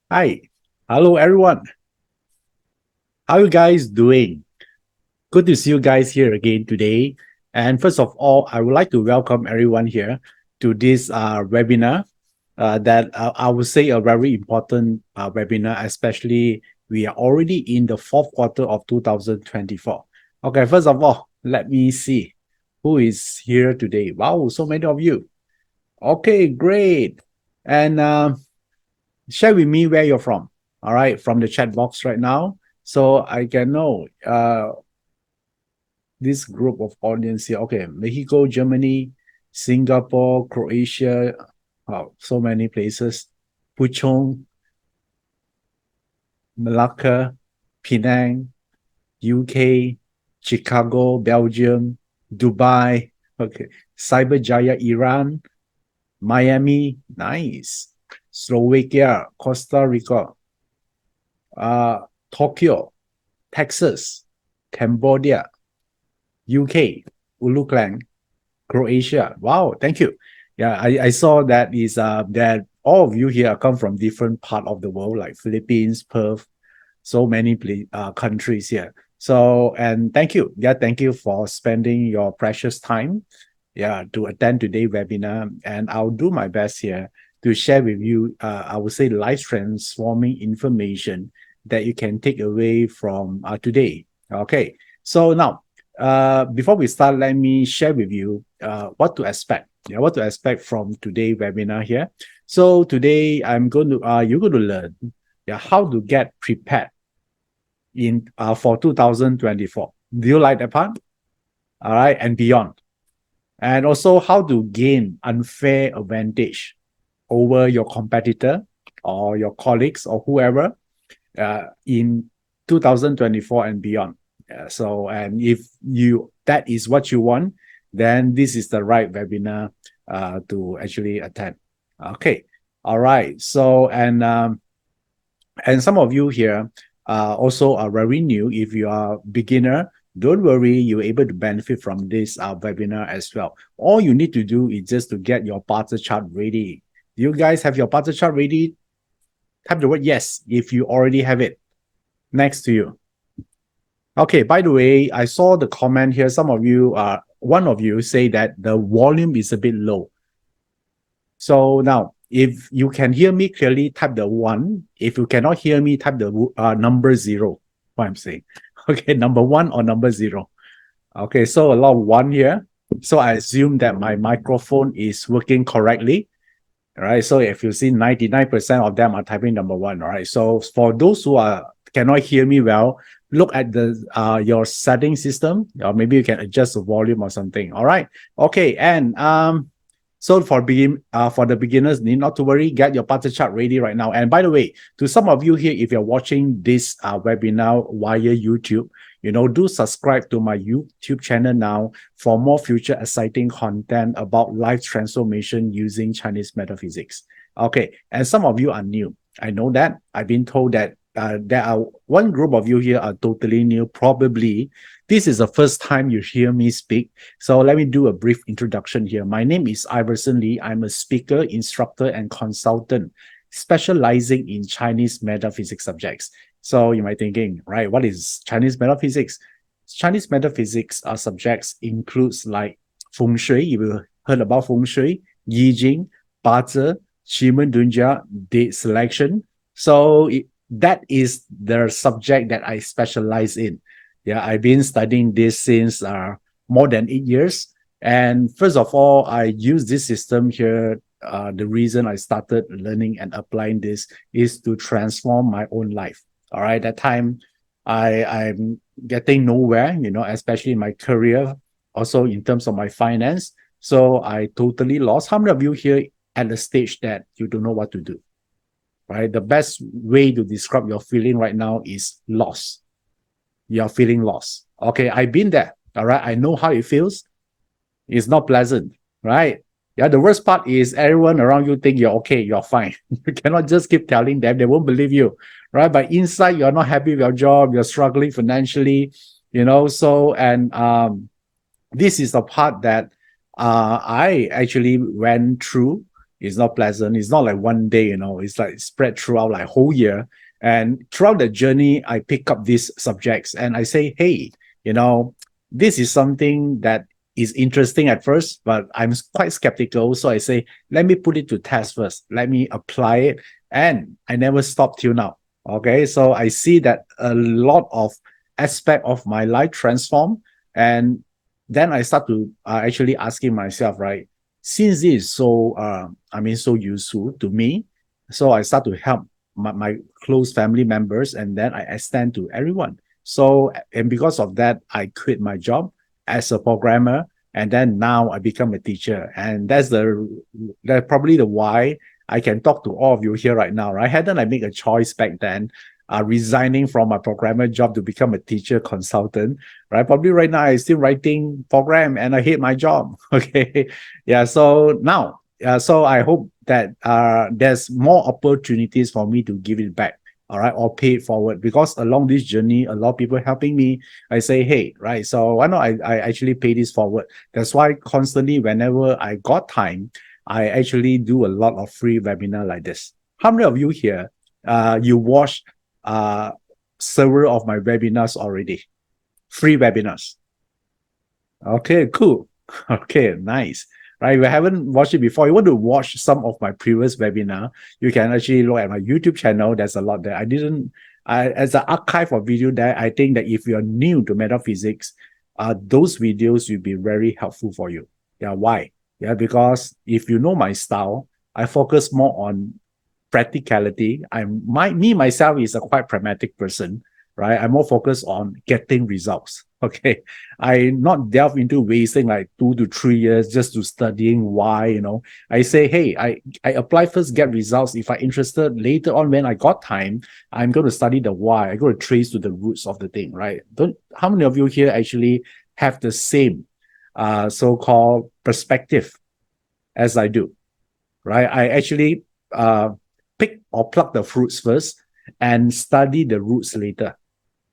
Hi, hello everyone. How you guys doing? Good to see you guys here again today. And first of all, I would like to welcome everyone here to this webinar. That I would say a very important webinar, especially we are already in the fourth quarter of 2024. Okay, first of all, let me see who is here today. Wow, so many of you. Okay, great. And share with me where you're from. All right, from the chat box right now, so I can know this group of audience here. Okay, Mexico, Germany, Singapore, Croatia. Wow, so many places. Puchong, Malacca, Penang, UK, Chicago, Belgium, Dubai. Okay, Cyberjaya, Iran, Miami, nice. Slovakia, Costa Rica, uh, Tokyo, Texas, Cambodia, UK, Uluklang, Croatia. Wow, thank you. Yeah, I saw that is that all of you here come from different part of the world, like Philippines, Perth, so many countries here. So and thank you. Yeah, thank you for spending your precious time, yeah, to attend today's webinar. And I'll do my best here to share with you, I would say, life transforming information that you can take away from today. Okay, so now, before we start, let me share with you what to expect. Yeah, what to expect from today's webinar here. So today, you're going to learn, yeah, how to get prepared in for 2024. Do you like that part? All right, and beyond, and also how to gain unfair advantage over your competitor or your colleagues or whoever in 2024 and beyond. So, and if you that is what you want, then this is the right webinar to actually attend. Okay, all right. So, and some of you here also are very new. If you are beginner, don't worry, you're able to benefit from this webinar as well. All you need to do is just to get your parter chart ready. Do you guys have your parter chart ready? Type the word yes if you already have it next to you. Okay, by the way, I saw the comment here. Some of you, one of you say that the volume is a bit low. So now, if you can hear me clearly, type the 1. If you cannot hear me, type the number 0, what I'm saying. Okay, number 1 or number 0. Okay, so a lot of 1 here. So I assume that my microphone is working correctly. All right, so if you see 99% of them are typing number 1, all right? So for those who cannot hear me well, look at the your setting system, or maybe you can adjust the volume or something. All right, okay, and so for the beginners, need not to worry. Get your parter chart ready right now. And by the way, to some of you here, if you're watching this webinar via YouTube, do subscribe to my YouTube channel now for more future exciting content about life transformation using Chinese metaphysics. Okay, and some of you are new. I know that. I've been told that there are one group of you here are totally new. Probably this is the first time you hear me speak. So let me do a brief introduction here. My name is Iverson Lee. I'm a speaker, instructor, and consultant specializing in Chinese metaphysics subjects. So you might be thinking, right, what is Chinese metaphysics? Chinese metaphysics subjects includes like feng shui. You heard about feng shui, yi jing, bazi, qi men, date selection. So that is the subject that I specialize in. Yeah, I've been studying this since more than 8 years. And first of all, I use this system here. The reason I started learning and applying this is to transform my own life. All right, that time I'm getting nowhere, especially in my career, also in terms of my finance. So I totally lost. How many of you here at the stage that you don't know what to do? Right, the best way to describe your feeling right now is lost. You're feeling lost. Okay, I've been there. All right, I know how it feels. It's not pleasant, right? Yeah, the worst part is everyone around you think you're okay, you're fine. You cannot just keep telling them, they won't believe you, right? But inside, you're not happy with your job, you're struggling financially, So, and this is the part that I actually went through. It's not pleasant. It's not like one day, it's like spread throughout like whole year. And throughout the journey, I pick up these subjects and I say, hey, this is something that is interesting at first, but I'm quite skeptical. So I say, let me put it to test first. Let me apply it. And I never stop till now. Okay. So I see that a lot of aspect of my life transform. And then I start to actually asking myself, right, since this is so, so useful to me, so I start to help my close family members, and then I extend to everyone. So, and because of that, I quit my job as a programmer, and then now I become a teacher, and that's probably the why I can talk to all of you here right now. Right? Hadn't I make a choice back then, resigning from my programmer job to become a teacher consultant, right? Probably right now I'm still writing program and I hate my job. Okay, yeah. So now, so I hope that there's more opportunities for me to give it back, all right, or pay it forward, because along this journey, a lot of people helping me. I say, hey, right, so why not I actually pay this forward? That's why constantly, whenever I got time, I actually do a lot of free webinar like this. How many of you here, you watch several of my webinars already? Free webinars. Okay, cool. Okay, nice. Right, if you haven't watched it before, you want to watch some of my previous webinar, you can actually look at my YouTube channel. There's a lot there. As an archive of video there, I think that if you're new to metaphysics, those videos will be very helpful for you. Yeah, why? Yeah, because if you know my style, I focus more on practicality. Myself is a quite pragmatic person, right? I'm more focused on getting results. Okay. I not delve into wasting like 2 to 3 years just to studying why, I say, hey, I apply first, get results. If I'm interested later on, when I got time, I'm going to study the why. I go to trace to the roots of the thing, right? How many of you here actually have the same so-called perspective as I do, right? I actually pick or pluck the fruits first and study the roots later.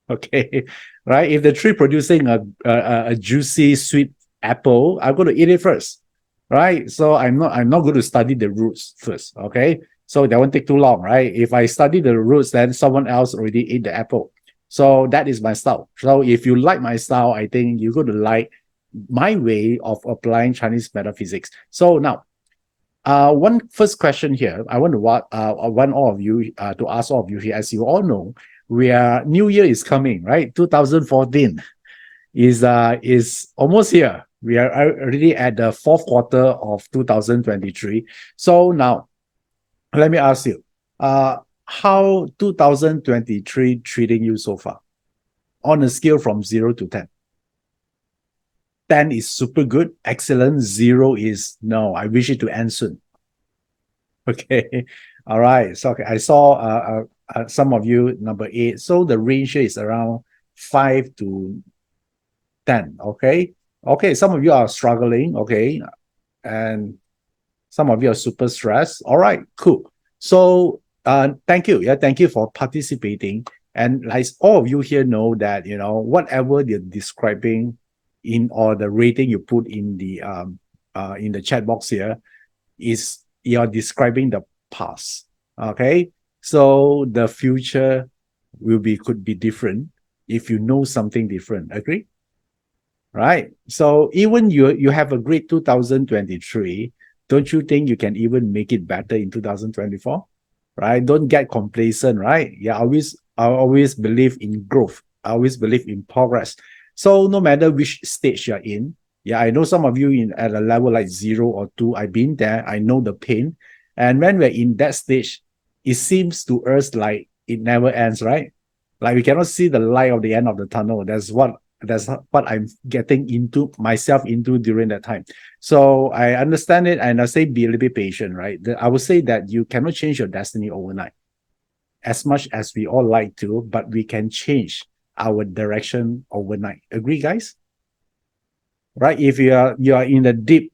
Okay, right? If the tree producing a juicy sweet apple, I'm going to eat it first, right? So I'm not going to study the roots first. Okay, so that won't take too long, right? If I study the roots, then someone else already ate the apple. So that is my style. So if you like my style, I think you're going to like my way of applying Chinese metaphysics. So now, one first question here, I want all of you to ask all of you here. As you all know, New Year is coming, right? 2014 is almost here. We are already at the fourth quarter of 2023. So now, let me ask you, how 2023 treating you so far on a scale from 0 to 10? 10 is super good, excellent. 0 is no, I wish it to end soon. Okay. All right. So okay, I saw some of you number 8. So the range is around 5 to 10. Okay. Okay. Some of you are struggling. Okay. And some of you are super stressed. All right. Cool. So thank you. Yeah. Thank you for participating. And like all of you here know that, whatever you're describing in, or the rating you put in the chat box here, is you're describing the past. Okay. So the future could be different if you know something different. Agree? Right. So even you have a great 2023, don't you think you can even make it better in 2024? Right? Don't get complacent, right? Yeah, I always believe in growth. I always believe in progress. So no matter which stage you're in, yeah, I know some of you at a level like 0 or 2. I've been there. I know the pain. And when we're in that stage, it seems to us like it never ends, right? Like we cannot see the light of the end of the tunnel. That's what I'm getting myself into during that time. So I understand it, and I say be a little bit patient, right? I would say that you cannot change your destiny overnight, as much as we all like to, but we can change our direction overnight. Agree, guys? Right? If you are in a deep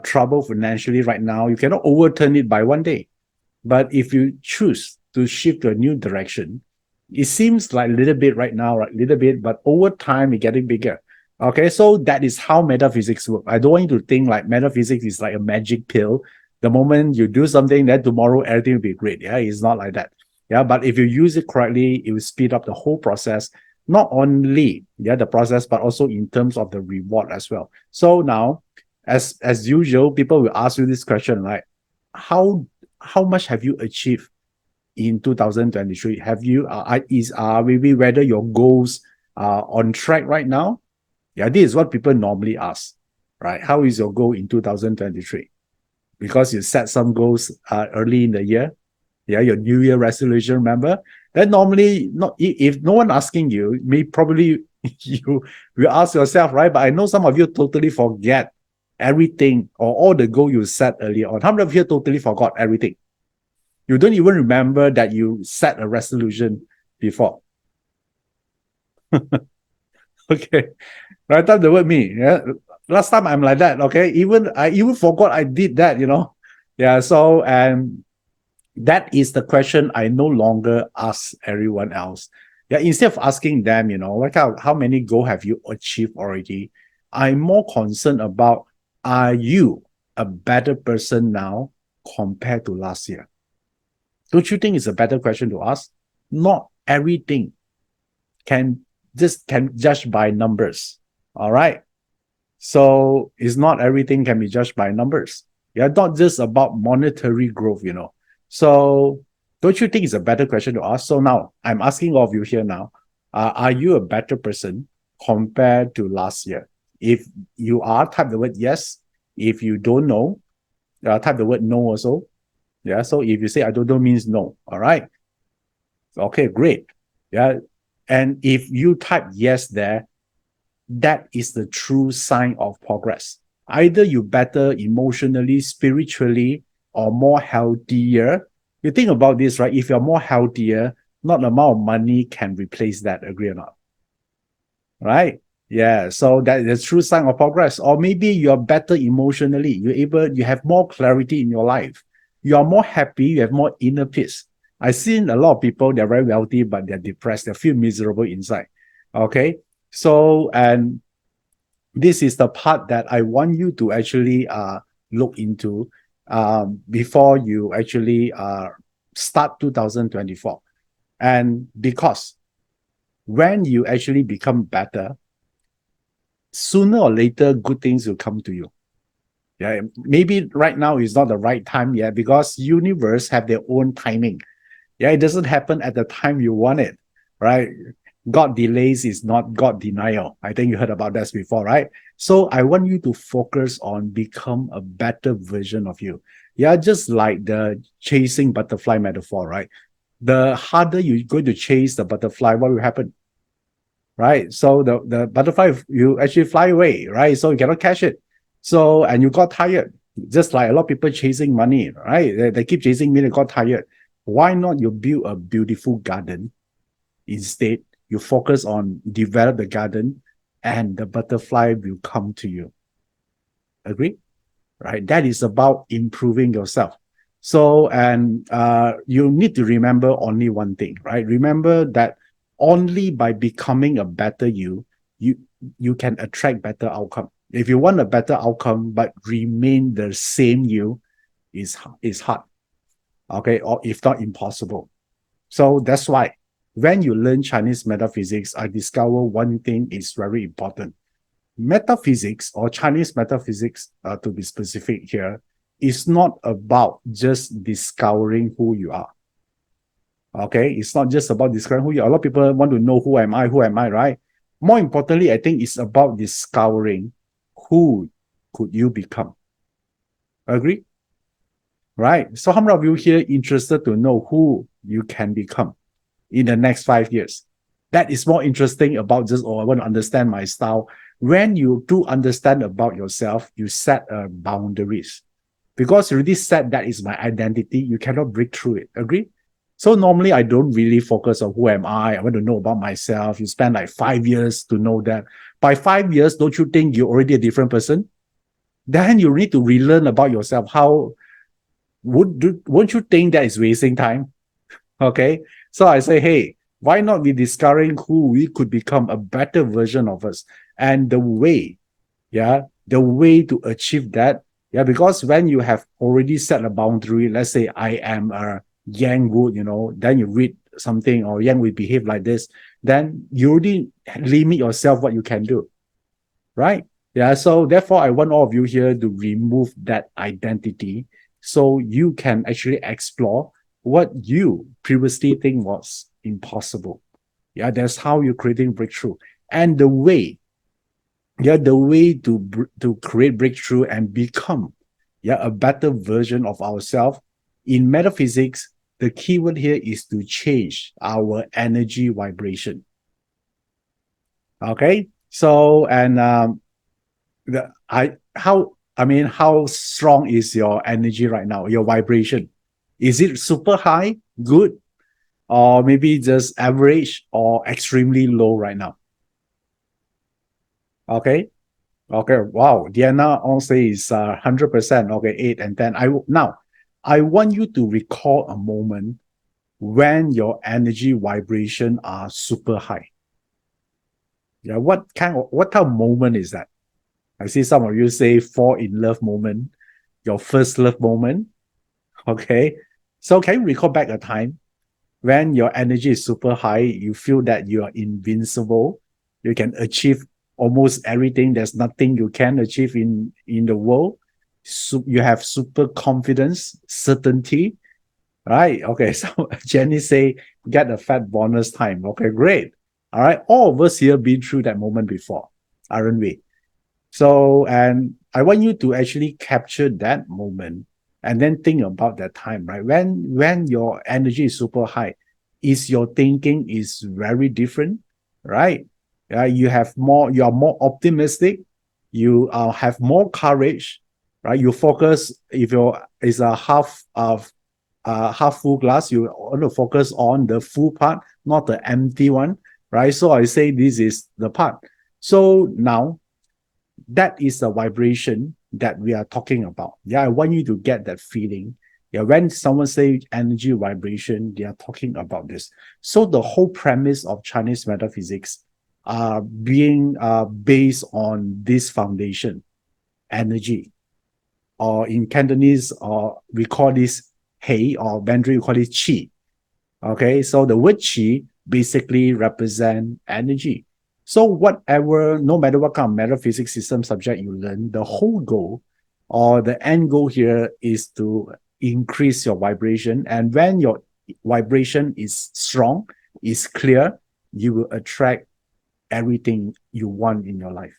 trouble financially right now, you cannot overturn it by one day. But if you choose to shift to a new direction, it seems like a little bit right now, right? Little bit, but over time it's getting bigger. Okay, so that is how metaphysics work. I don't want you to think like metaphysics is like a magic pill The moment you do something, then tomorrow everything will be great. Yeah, it's not like that. Yeah, but if you use it correctly, it will speed up the whole process, not only the process, but also in terms of the reward as well. So now, as usual, people will ask you this question, right? How much have you achieved in 2023? Have you maybe whether your goals are on track right now? Yeah, this is what people normally ask, right? How is your goal in 2023? Because you set some goals early in the year. Yeah, your New Year resolution, remember? Then normally, not if no one asking you, probably you will ask yourself, right? But I know some of you totally forget everything or all the goal you set earlier on. How many of you totally forgot everything? You don't even remember that you set a resolution before. Okay. Right up the word me. Yeah. Last time I'm like that. Okay. I even forgot I did that, Yeah. So, and that is the question I no longer ask everyone else. Yeah. Instead of asking them, how many goals have you achieved already? I'm more concerned about, are you a better person now compared to last year? Don't you think it's a better question to ask? Not everything can judge by numbers. All right. So it's not everything can be judged by numbers. Yeah, not just about monetary growth, So don't you think it's a better question to ask? So now I'm asking all of you here now, are you a better person compared to last year? If you are, type the word yes. If you don't know, type the word no also. Yeah, so if you say I don't know means no. All right. Okay, great. Yeah. And if you type yes there, that is the true sign of progress. Either you better emotionally, spiritually, or more healthier. You think about this, right? If you're more healthier, not the amount of money can replace that. Agree or not? Right? Yeah. So that is a true sign of progress. Or maybe you're better emotionally. You have more clarity in your life. You are more happy. You have more inner peace. I've seen a lot of people, they're very wealthy, but they're depressed. They feel miserable inside. Okay. So, and this is the part that I want you to actually look into before you actually start 2024. And because when you actually become better, sooner or later, good things will come to you. Yeah, maybe right now is not the right time yet because universe have their own timing. Yeah, it doesn't happen at the time you want it, right? God delays is not God denial. I think you heard about that before, right? So I want you to focus on become a better version of you. Yeah, just like the chasing butterfly metaphor, right? The harder you're going to chase the butterfly, what will happen? Right? So the butterfly, you actually fly away, right? So you cannot catch it. So, and you got tired. Just like a lot of people chasing money, right? They keep chasing money, they got tired. Why not you build a beautiful garden? Instead, you focus on develop the garden and the butterfly will come to you. Agree? Right? That is about improving yourself. So, and you need to remember only one thing, right? Remember that only by becoming a better you can attract better outcome. If you want a better outcome but remain the same you, is hard. Okay, or if not impossible. So that's why when you learn Chinese metaphysics, I discover one thing is very important. Metaphysics or Chinese metaphysics, to be specific here, is not about just discovering who you are. Okay, it's not just about discovering who you are. A lot of people want to know who am I, right? More importantly, I think it's about discovering who could you become. Agree? Right? So how many of you here interested to know who you can become in the next 5 years? That is more interesting about just, I want to understand my style. When you do understand about yourself, you set boundaries. Because you already said that is my identity, you cannot break through it. Agree? So normally I don't really focus on who am I. I want to know about myself. You spend like 5 years to know that. By 5 years, don't you think you're already a different person? Then you need to relearn about yourself. Won't you think that is wasting time? Okay. So I say, hey, why not be discovering who we could become, a better version of us? And the way to achieve that, Yeah, because when you have already set a boundary, let's say I am a Yang would, then you read something or Yang will behave like this, then you already limit yourself what you can do, right? Yeah, so therefore I want all of you here to remove that identity so you can actually explore what you previously think was impossible. Yeah, that's how you're creating breakthrough. And the way to create breakthrough and become a better version of ourselves in metaphysics. The keyword here is to change our energy vibration. Okay, so and how strong is your energy right now, your vibration? Is it super high, good, or maybe just average or extremely low right now? Okay. Okay, wow. Diana also is 100%. Okay, 8 and 10. I want you to recall a moment when your energy vibration are super high. Yeah, what type of moment is that? I see some of you say fall in love moment, your first love moment. Okay. So can you recall back a time when your energy is super high, you feel that you are invincible, you can achieve almost everything, there's nothing you can achieve in the world, so you have super confidence, certainty, right? Okay, so Jenny say get a fat bonus time. Okay, great. All right, all of us here been through that moment before, aren't we? So, and I want you to actually capture that moment and then think about that time, right? When your energy is super high, is your thinking is very different, right? You are more optimistic, you have more courage, right? You focus, if your is a half full glass, you want to focus on the full part, not the empty one, right? So I say this is the part. So now that is the vibration that we are talking about. Yeah, I want you to get that feeling. Yeah, when someone say energy vibration, they are talking about this. So the whole premise of Chinese metaphysics are being based on this foundation, energy, or in Cantonese, or we call this Hei, or Mandarin we call it Qi. Okay, so the word Qi basically represent energy. So whatever, no matter what kind of metaphysics system subject you learn, the whole goal or the end goal here is to increase your vibration. And when your vibration is strong, is clear, you will attract everything you want in your life.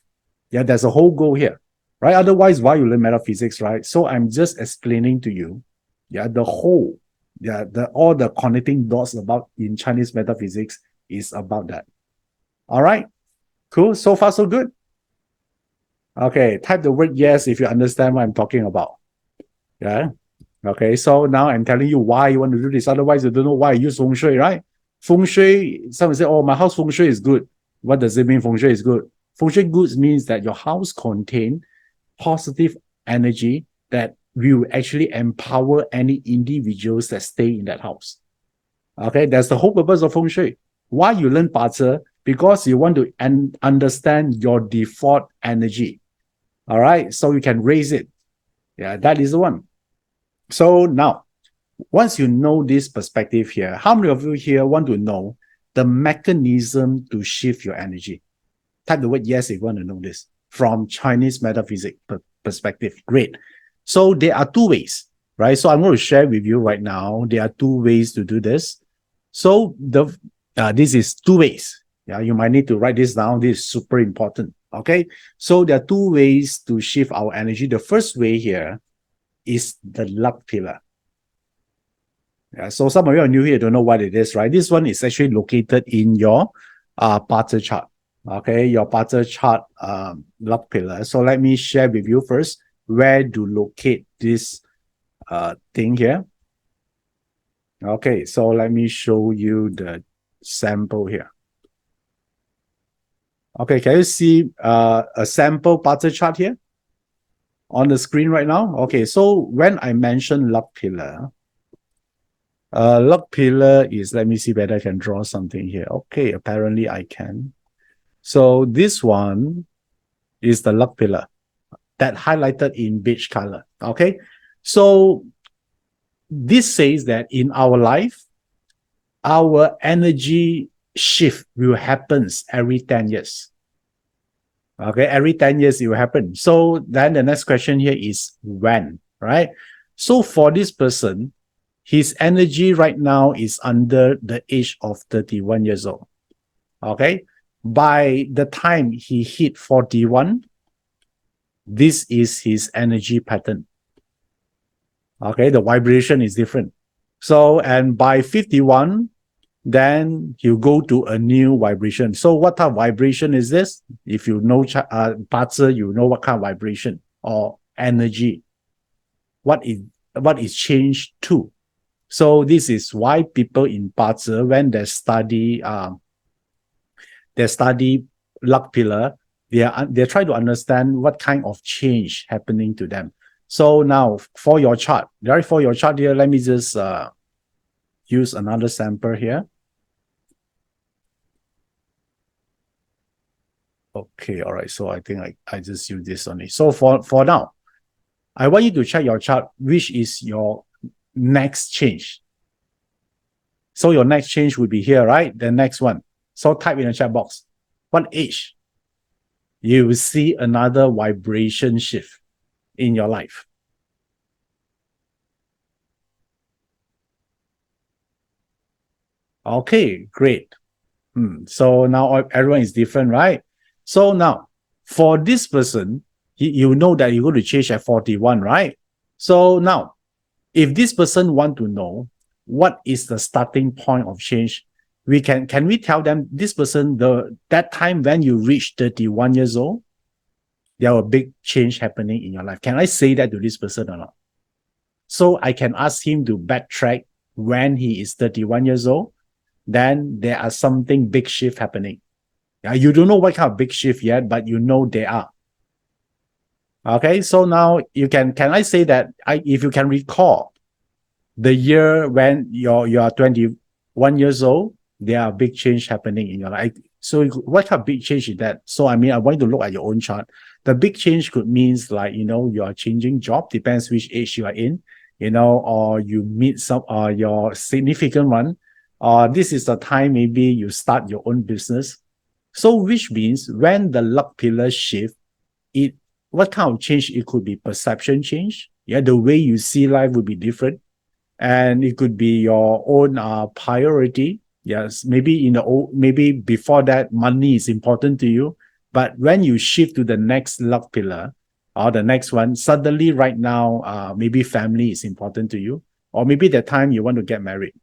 Yeah, there's a whole goal here, right? Otherwise, why you learn metaphysics, right? So I'm just explaining to you, the whole, all the connecting dots about in Chinese metaphysics is about that. All right, cool. So far, so good. Okay, type the word yes if you understand what I'm talking about. Yeah. Okay, so now I'm telling you why you want to do this. Otherwise, you don't know why I use feng shui, right? Feng shui, someone say, oh, my house feng shui is good. What does it mean feng shui is good? Feng shui good means that your house contains positive energy that will actually empower any individuals that stay in that house. Okay, that's the whole purpose of feng shui. Why you learn BaZi? Because you want to understand your default energy. All right, so you can raise it. Yeah, that is the one. So now, once you know this perspective here, how many of you here want to know the mechanism to shift your energy? Type the word yes if you want to know this from Chinese metaphysics perspective. Great. So there are two ways, right? So I'm going to share with you right now. There are two ways to do this. So this is two ways. Yeah, you might need to write this down. This is super important. Okay. So there are two ways to shift our energy. The first way here is the luck pillar. Yeah, so some of you are new here, don't know what it is, right? This one is actually located in your BaZi chart. Okay, your BaZi chart luck pillar. So let me share with you first where to locate this thing here. Okay, so let me show you the sample here. Okay, can you see a sample BaZi chart here on the screen right now? Okay, so when I mention luck pillar is, let me see whether I can draw something here. Okay, apparently I can. So this one is the luck pillar. that highlighted in beige color. Okay. So this says that in our life, our energy shift will happen every 10 years. Okay, every 10 years it will happen. So then the next question here is when, right? So for this person, his energy right now is under the age of 31 years old. Okay, by the time he hit 41, this is his energy pattern. Okay, the vibration is different. So, and by 51, then you go to a new vibration. So what type of vibration is this? If you know BaZi, you know what kind of vibration or energy. What is changed to? So this is why people in BaZi, when they study luck pillar, they try to understand what kind of change happening to them. So now for your chart, right? For your chart here, let me just use another sample here. Okay, all right. So I think I just use this only. So for now, I want you to check your chart, which is your next change. So your next change would be here, right? The next one. So type in the chat box. What age? You will see another vibration shift in your life. Okay, great. So now everyone is different, right? So now, for this person, you know that you're going to change at 41, right? So now, if this person want to know what is the starting point of change, can we tell them this person, that time when you reach 31 years old, there are a big change happening in your life. Can I say that to this person or not? So I can ask him to backtrack when he is 31 years old, then there are something big shift happening. You don't know what kind of big shift yet, but you know they are. Okay, so now can I say that if you can recall the year when you are 21 years old, there are big change happening in your life. So what kind of big change is that? So I mean, I want you to look at your own chart. The big change could means like, you are changing job, depends which age you are in, or you meet your significant one, or this is the time maybe you start your own business. So which means when the luck pillar shift, what kind of change? It could be perception change. Yeah, the way you see life would be different. And it could be your own priority. Yes, maybe before that, money is important to you. But when you shift to the next luck pillar or the next one, suddenly right now, maybe family is important to you. Or maybe the time you want to get married.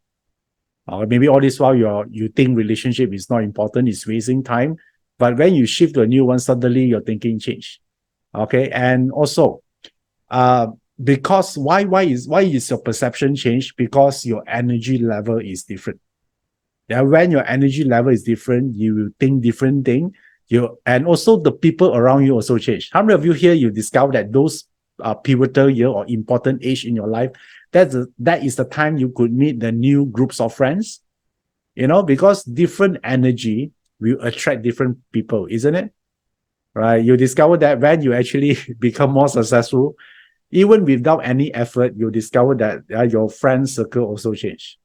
Or maybe all this while you think relationship is not important, it's wasting time. But when you shift to a new one, suddenly your thinking change. Okay, and also, because why is your perception change? Because your energy level is different. Yeah, when your energy level is different, you will think different thing. And also the people around you also change. How many of you here you discover that those pivotal year or important age in your life, that is the time you could meet the new groups of friends, because different energy will attract different people, isn't it? Right? You discover that when you actually become more successful, even without any effort, you discover that your friend circle also change.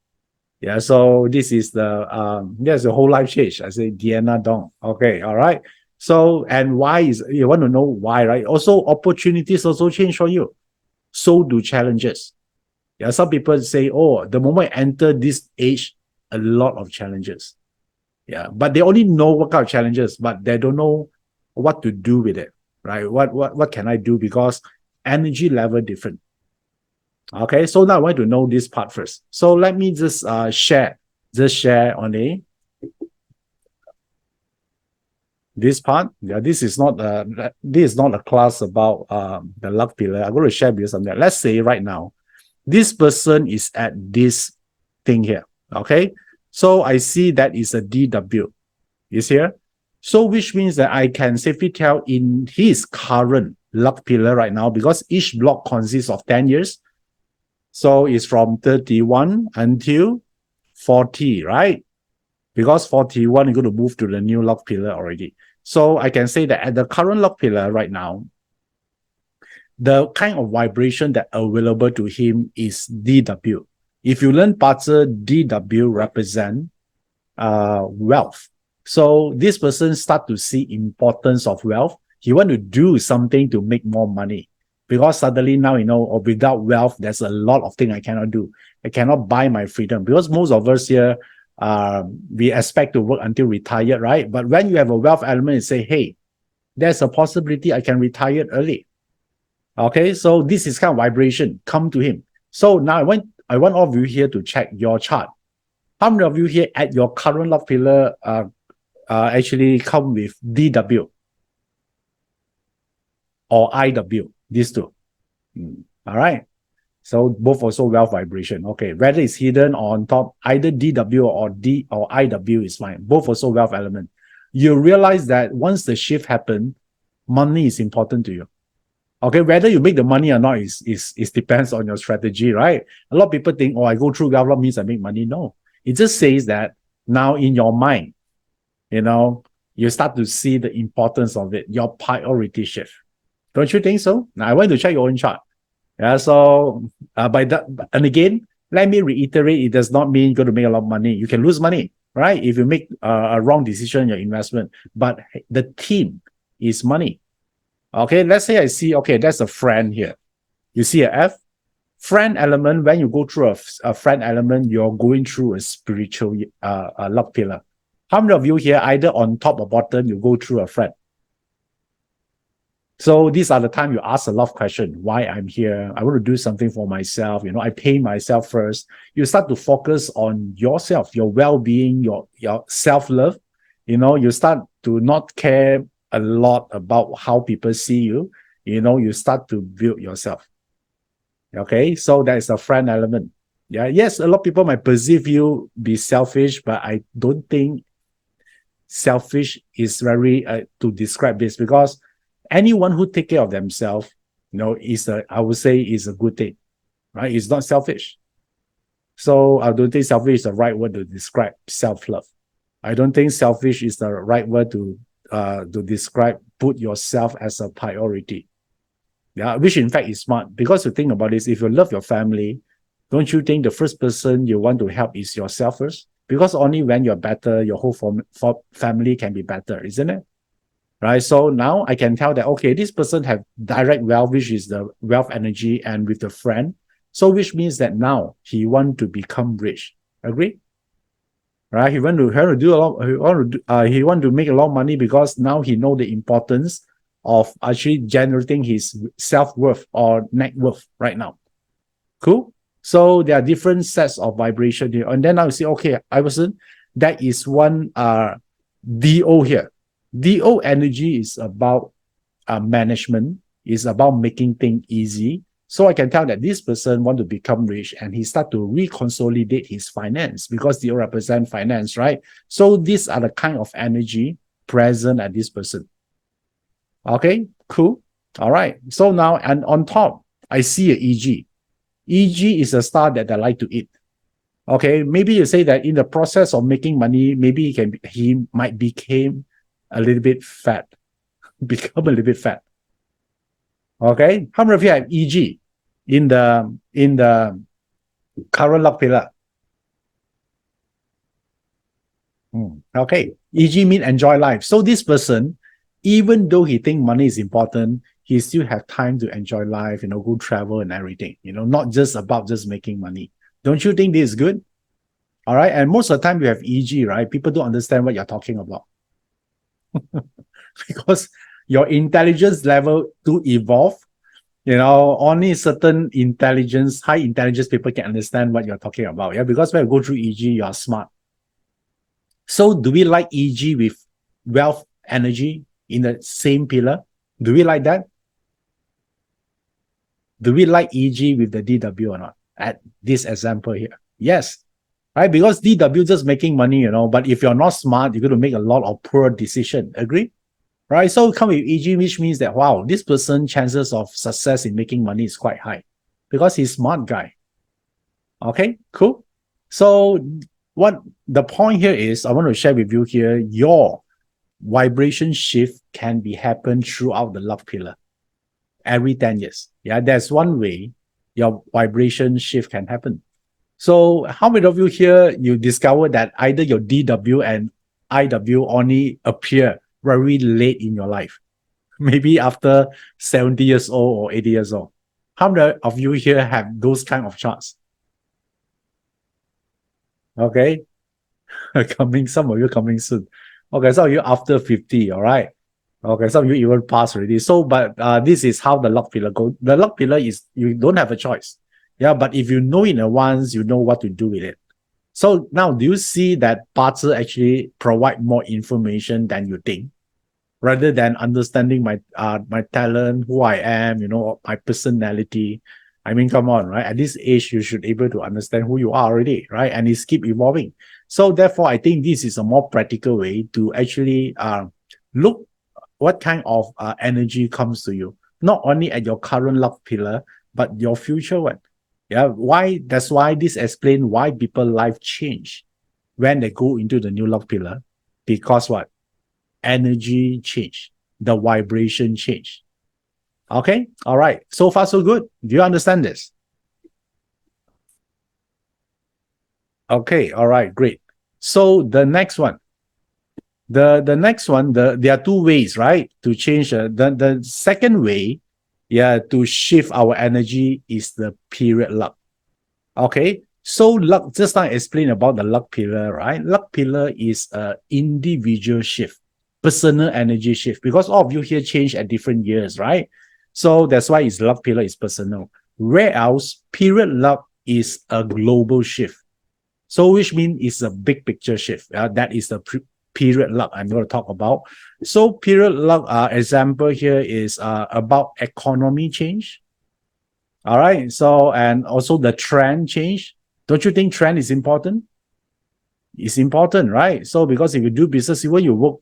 Yeah, so this is there's a whole life change. I say Diana Dong. Okay, all right. So, and why is, you want to know why, right? Also, opportunities also change for you. So do challenges. Yeah, some people say, oh, the moment I enter this age, a lot of challenges. Yeah, but they only know what kind of challenges, but they don't know what to do with it, right? What can I do? Because energy level different. Okay, so now I want to know this part first. So let me just share on this part. Yeah, this is not a class about the luck pillar. I'm going to share with you something. Let's say right now, this person is at this thing here. Okay, so I see that is a DW. Is here. So which means that I can safely tell in his current luck pillar right now, because each block consists of 10 years. So it's from 31 until 40, right? Because 41, you're going to move to the new luck pillar already. So I can say that at the current luck pillar right now, the kind of vibration that available to him is DW. If you learn Bazi, DW represent wealth. So this person start to see importance of wealth. He want to do something to make more money. Because suddenly now, or without wealth, there's a lot of things I cannot do. I cannot buy my freedom. Because most of us here, we expect to work until retired, right? But when you have a wealth element, you say, hey, there's a possibility I can retire early. Okay, so this is kind of vibration. Come to him. So now I want all of you here to check your chart. How many of you here at your current love pillar actually come with DW or IW? These two. All right. So both also wealth vibration. Okay. Whether it's hidden or on top, either DW or D or IW is fine. Both also wealth element. You realize that once the shift happens, money is important to you. Okay, whether you make the money or not is depends on your strategy, right? A lot of people think, oh, I go through wealth means I make money. No. It just says that now in your mind, you start to see the importance of it, your priority shift. Don't you think so? Now, I want to check your own chart. Yeah, so by that, and again, let me reiterate, it does not mean you're going to make a lot of money. You can lose money, right? If you make a wrong decision in your investment. But the theme is money. Okay, let's say I see, okay, that's a friend here. You see a F? Friend element, when you go through a friend element, you're going through a spiritual love pillar. How many of you here, either on top or bottom, you go through a friend? So these are the time you ask a lot of questions. Why I'm here? I want to do something for myself. I pay myself first. You start to focus on yourself, your well-being, your self-love. You start to not care a lot about how people see you. You start to build yourself. Okay, so that is a friend element. Yeah, yes, a lot of people might perceive you be selfish, but I don't think selfish is very to describe this, because anyone who take care of themselves, I would say is a good thing, right? It's not selfish. So I don't think selfish is the right word to describe self-love. I don't think selfish is the right word to describe put yourself as a priority. Yeah, which in fact is smart, because you think about this, if you love your family, don't you think the first person you want to help is yourself first? Because only when you're better, your whole family can be better, isn't it? Right? So now I can tell that, okay, this person have direct wealth, which is the wealth energy, and with the friend. So which means that now he want to become rich. Agree? Right? He want to do a lot. He want to make a lot of money, because now he know the importance of actually generating his self-worth or net worth right now. Cool? So there are different sets of vibration here. And then I will say, okay, Iverson, that is one DO here. DO energy is about management, is about making things easy. So I can tell that this person want to become rich, and he start to reconsolidate his finance, because DO represent finance, right? So these are the kind of energy present at this person. Okay, cool. All right. So now, and on top, I see a EG. EG is a star that I like to eat. Okay, maybe you say that in the process of making money, maybe he might become a little bit fat. Become a little bit fat. Okay, how many of you have EG in the current love pillar? Okay, EG means enjoy life. So this person, even though he think money is important, he still have time to enjoy life, go travel and everything, not just about just making money. Don't you think this is good? All right. And most of the time you have EG, right? People don't understand what you're talking about. Because your intelligence level to evolve, only certain intelligence, high intelligence people can understand what you're talking about. Yeah. Because when you go through EG, you are smart. So do we like EG with wealth energy in the same pillar? Do we like that? Do we like EG with the DW or not? At this example here. Yes. Right? Because DW just making money, but if you're not smart, you're going to make a lot of poor decision. Agree? Right? So come with EG, which means that, wow, this person's chances of success in making money is quite high, because he's a smart guy. Okay, cool. So what the point here is, I want to share with you here, your vibration shift can be happen throughout the love pillar. every 10 years. Yeah, that's one way your vibration shift can happen. So how many of you here, you discover that either your DW and IW only appear very late in your life? Maybe after 70 years old or 80 years old. How many of you here have those kind of charts? Okay. Coming, some of you coming soon. Okay, some of you after 50, all right. Okay, some of you even passed already. So, but this is how the luck pillar goes. The luck pillar is you don't have a choice. Yeah, but if you know in advance, you know what to do with it. So now, do you see that BaZi actually provide more information than you think, rather than understanding my talent, who I am, my personality? I mean, come on, right? At this age, you should be able to understand who you are already, right? And it's keep evolving. So therefore, I think this is a more practical way to actually look what kind of energy comes to you, not only at your current luck pillar, but your future one. Yeah, why? That's why this explains why people life change when they go into the new luck pillar, because what? Energy change, the vibration change. Okay, all right. So far, so good. Do you understand this? Okay, all right, great. So the next one, the next one, there are two ways, right, to change. The second way, yeah, to shift our energy is the period luck. Okay, so luck, just like I explained about the luck pillar, right? Luck pillar is a individual shift, personal energy shift, because all of you here change at different years, right? So that's why its luck pillar is personal. Whereas period luck is a global shift. So which means it's a big picture shift. That is the period luck I'm going to talk about. So period luck example here is about economy change. All right. So, and also the trend change. Don't you think trend is important? It's important, right? So because if you do business, even you work,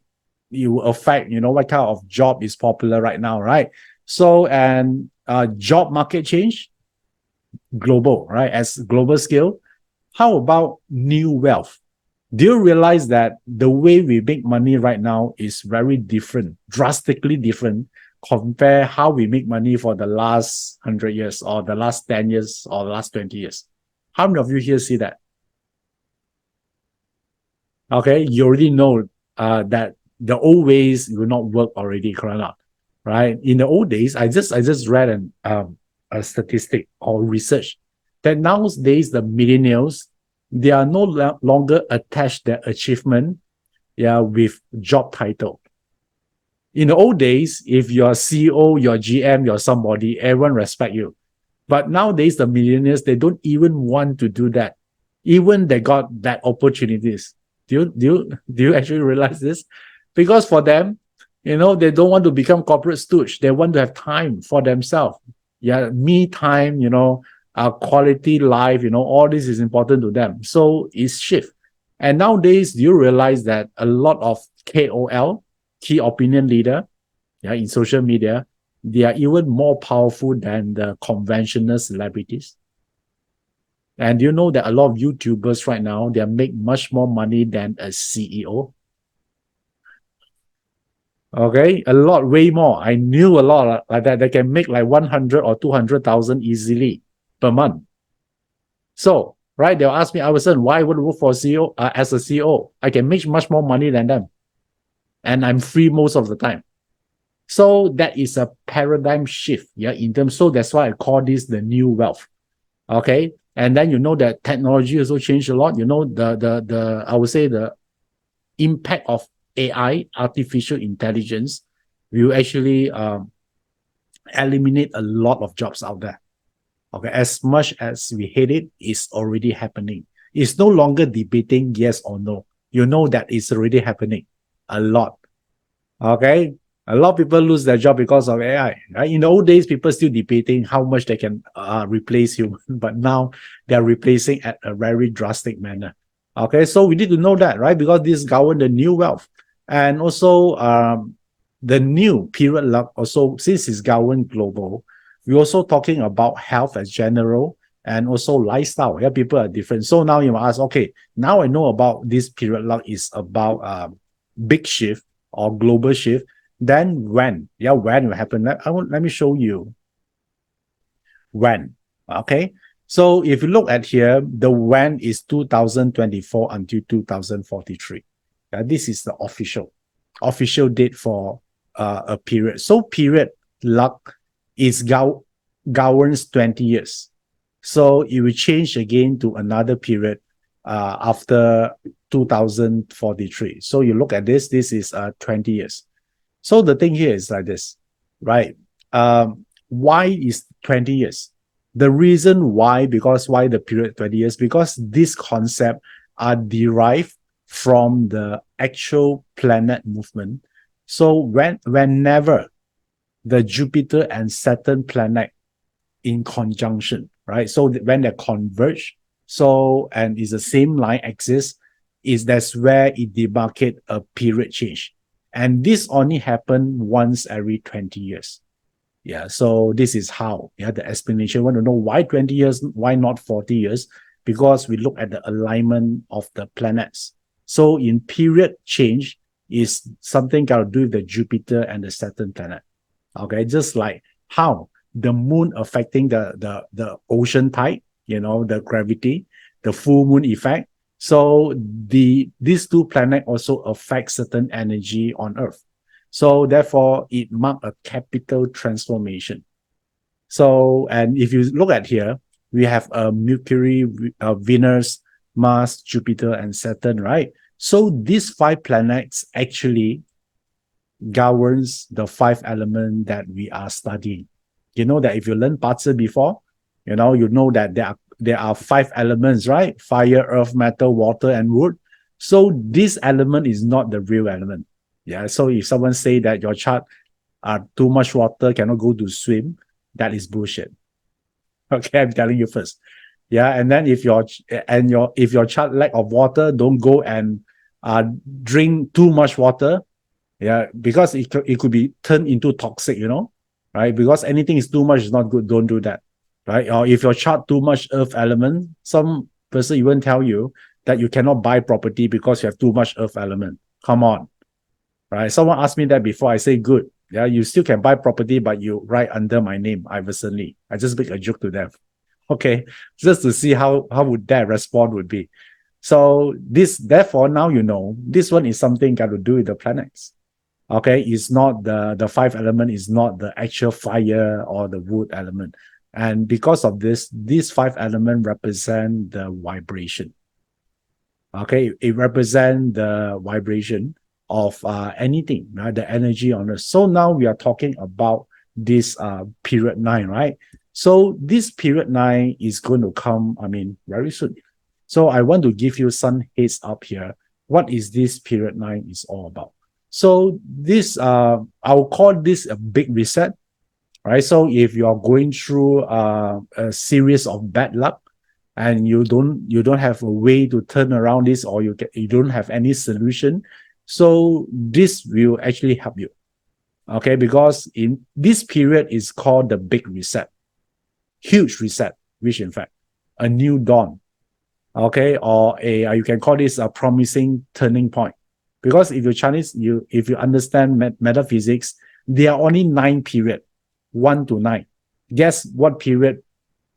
you will affect, what kind of job is popular right now, right? So, and job market change, global, right? As global scale. How about new wealth? Do you realize that the way we make money right now is very different, drastically different, compare how we make money for the last 100 years or the last 10 years or the last 20 years? How many of you here see that? Okay, you already know that the old ways will not work already, correct? Right? In the old days, I just read a statistic or research that nowadays the millennials, they are no longer attached their achievement, yeah, with job title. In the old days, if you're CEO, you're GM, you're somebody, everyone respect you. But nowadays, the millionaires, they don't even want to do that. Even they got that opportunities. Do you actually realize this? Because for them, they don't want to become corporate stooge. They want to have time for themselves. Yeah, me time, quality life, all this is important to them. So it's shift. And nowadays, do you realize that a lot of KOL, key opinion leader, yeah, in social media, they are even more powerful than the conventional celebrities. And you know that a lot of YouTubers right now, they make much more money than a CEO. Okay, a lot, way more. I knew a lot like that. They can make like 100 or 200,000 easily per month. So, right, they'll ask me, Iverson, why would I work for CEO as a CEO? I can make much more money than them. And I'm free most of the time. So that is a paradigm shift, yeah, in terms. So that's why I call this the new wealth. Okay. And then that technology also changed a lot. The I would say the impact of AI, artificial intelligence, will actually eliminate a lot of jobs out there. Okay, as much as we hate it, it's already happening. It's no longer debating yes or no. You know that it's already happening a lot. Okay, a lot of people lose their job because of AI. Right? In the old days, people still debating how much they can replace human, but now they're replacing at a very drastic manner. Okay, so we need to know that, right? Because this govern the new wealth, and also the new period luck. Also, since it's governed global, we're also talking about health as general and also lifestyle. Yeah, people are different. So now you ask, okay, now I know about this period luck is about big shift or global shift. Then when? Yeah, when will happen? Let me show you when. Okay. So if you look at here, the when is 2024 until 2043. This is the official date for a period. So period luck is governs 20 years. So it will change again to another period after 2043. So you look at this is 20 years. So the thing here is like this, right? Why is 20 years? The reason why, because why the period 20 years? Because this concept are derived from the actual planet movement. So whenever the Jupiter and Saturn planet in conjunction, right? So when they converge, so and is the same line axis, that's where it demarcate a period change. And this only happen once every 20 years. Yeah, so this is how, the explanation. Want to know why 20 years, why not 40 years? Because we look at the alignment of the planets. So in period change is something got to do with the Jupiter and the Saturn planet. Okay, just like how the moon affecting the ocean tide, the gravity, the full moon effect. So these two planets also affect certain energy on Earth. So therefore, it marked a capital transformation. So, and if you look at here, we have a Mercury, Venus, Mars, Jupiter, and Saturn, right? So these 5 planets actually governs the 5 elements that we are studying. You know that if you learn BaZi before, you know that there are 5 elements, right? Fire, earth, metal, water, and wood. So this element is not the real element. Yeah. So if someone say that your chart are too much water, cannot go to swim, that is bullshit. Okay, I'm telling you first. Yeah, and then if your chart lack of water, don't go and drink too much water. Yeah, because it could be turned into toxic, right? Because anything is too much is not good. Don't do that, right? Or if your chart too much earth element, some person even tell you that you cannot buy property because you have too much earth element. Come on, right? Someone asked me that before. I say, good. Yeah, you still can buy property, but you write under my name, Iverson Lee. I just make a joke to them. Okay, just to see how would that respond would be. So therefore, now this one is something got to do with the planets. Okay, it's not the 5 element is not the actual fire or the wood element. And because of this, these 5 elements represent the vibration. Okay, it represents the vibration of anything, right? The energy on Earth. So now we are talking about this period 9, right? So this period 9 is going to come, very soon. So I want to give you some heads up here. What is this period 9 is all about? So this, I'll call this a big reset, right? So if you are going through a series of bad luck and you don't have a way to turn around this, or you don't have any solution, so this will actually help you, okay? Because in this period is called the big reset, huge reset, which in fact a new dawn, okay, or you can call this a promising turning point. Because if you understand metaphysics, there are only 9 periods, 1 to 9. Guess what period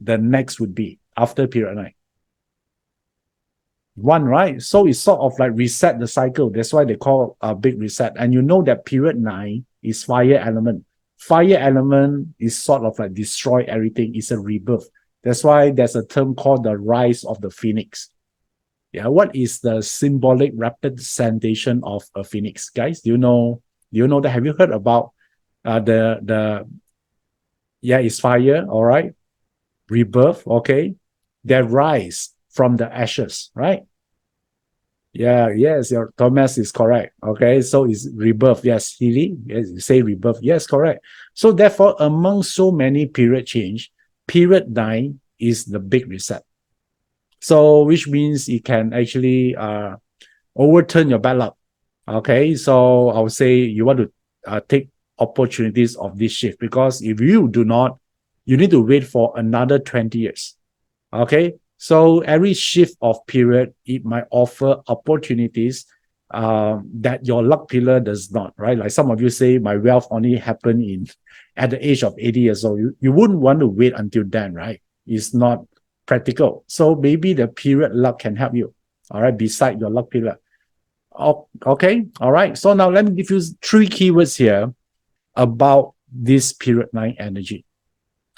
the next would be after period 9? 1, right? So it's sort of like reset the cycle. That's why they call a big reset. And you know that period 9 is fire element. Fire element is sort of like destroy everything. It's a rebirth. That's why there's a term called the rise of the phoenix. Yeah, what is the symbolic representation of a phoenix, guys? Do you know that? Have you heard about it's fire, all right? Rebirth, okay? They rise from the ashes, right? Yeah, yes, your Thomas is correct. Okay, so it's rebirth. Yes, Healy, yes, you say rebirth. Yes, correct. So therefore, among so many period change, period 9 is the big reset. So which means it can actually overturn your bad luck. Okay, so I would say you want to take opportunities of this shift, because if you do not, you need to wait for another 20 years. Okay, so every shift of period, it might offer opportunities that your luck pillar does not, right? Like some of you say, my wealth only happened at the age of 80 years old. You wouldn't want to wait until then, right? It's not practical. So maybe the period luck can help you, all right, beside your luck pillar. Oh, okay, all right. So now let me give you 3 keywords here about this period 9 energy.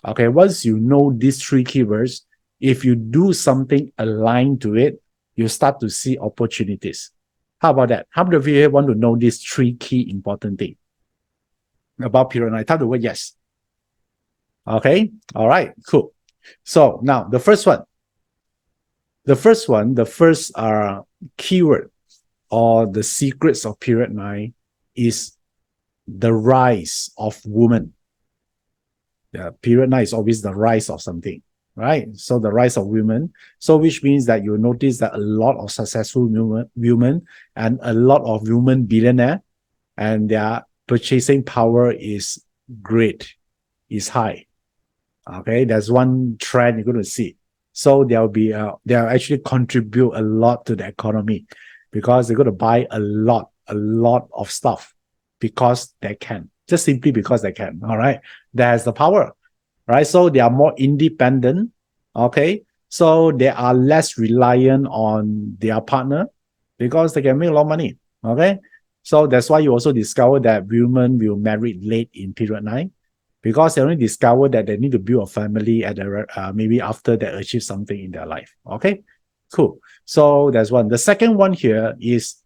Okay, once you know these 3 keywords, if you do something aligned to it, you start to see opportunities. How about that? How many of you want to know these 3 key important things about period 9? Type the word yes. Okay, all right, cool. So now the first keyword or the secrets of period 9 is the rise of women. The period 9 is always the rise of something, right? So the rise of women. So which means that you notice that a lot of successful women and a lot of women billionaire, and their purchasing power is great, is high. Okay, there's one trend you're going to see. So they'll actually contribute a lot to the economy because they're going to buy a lot of stuff because they can, just simply because they can. All right, there's the power, right? So they are more independent. Okay, so they are less reliant on their partner because they can make a lot of money. Okay, so that's why you also discover that women will marry late in period 9. Because they only discover that they need to build a family at maybe after they achieve something in their life. Okay, cool. So that's one. The second one here is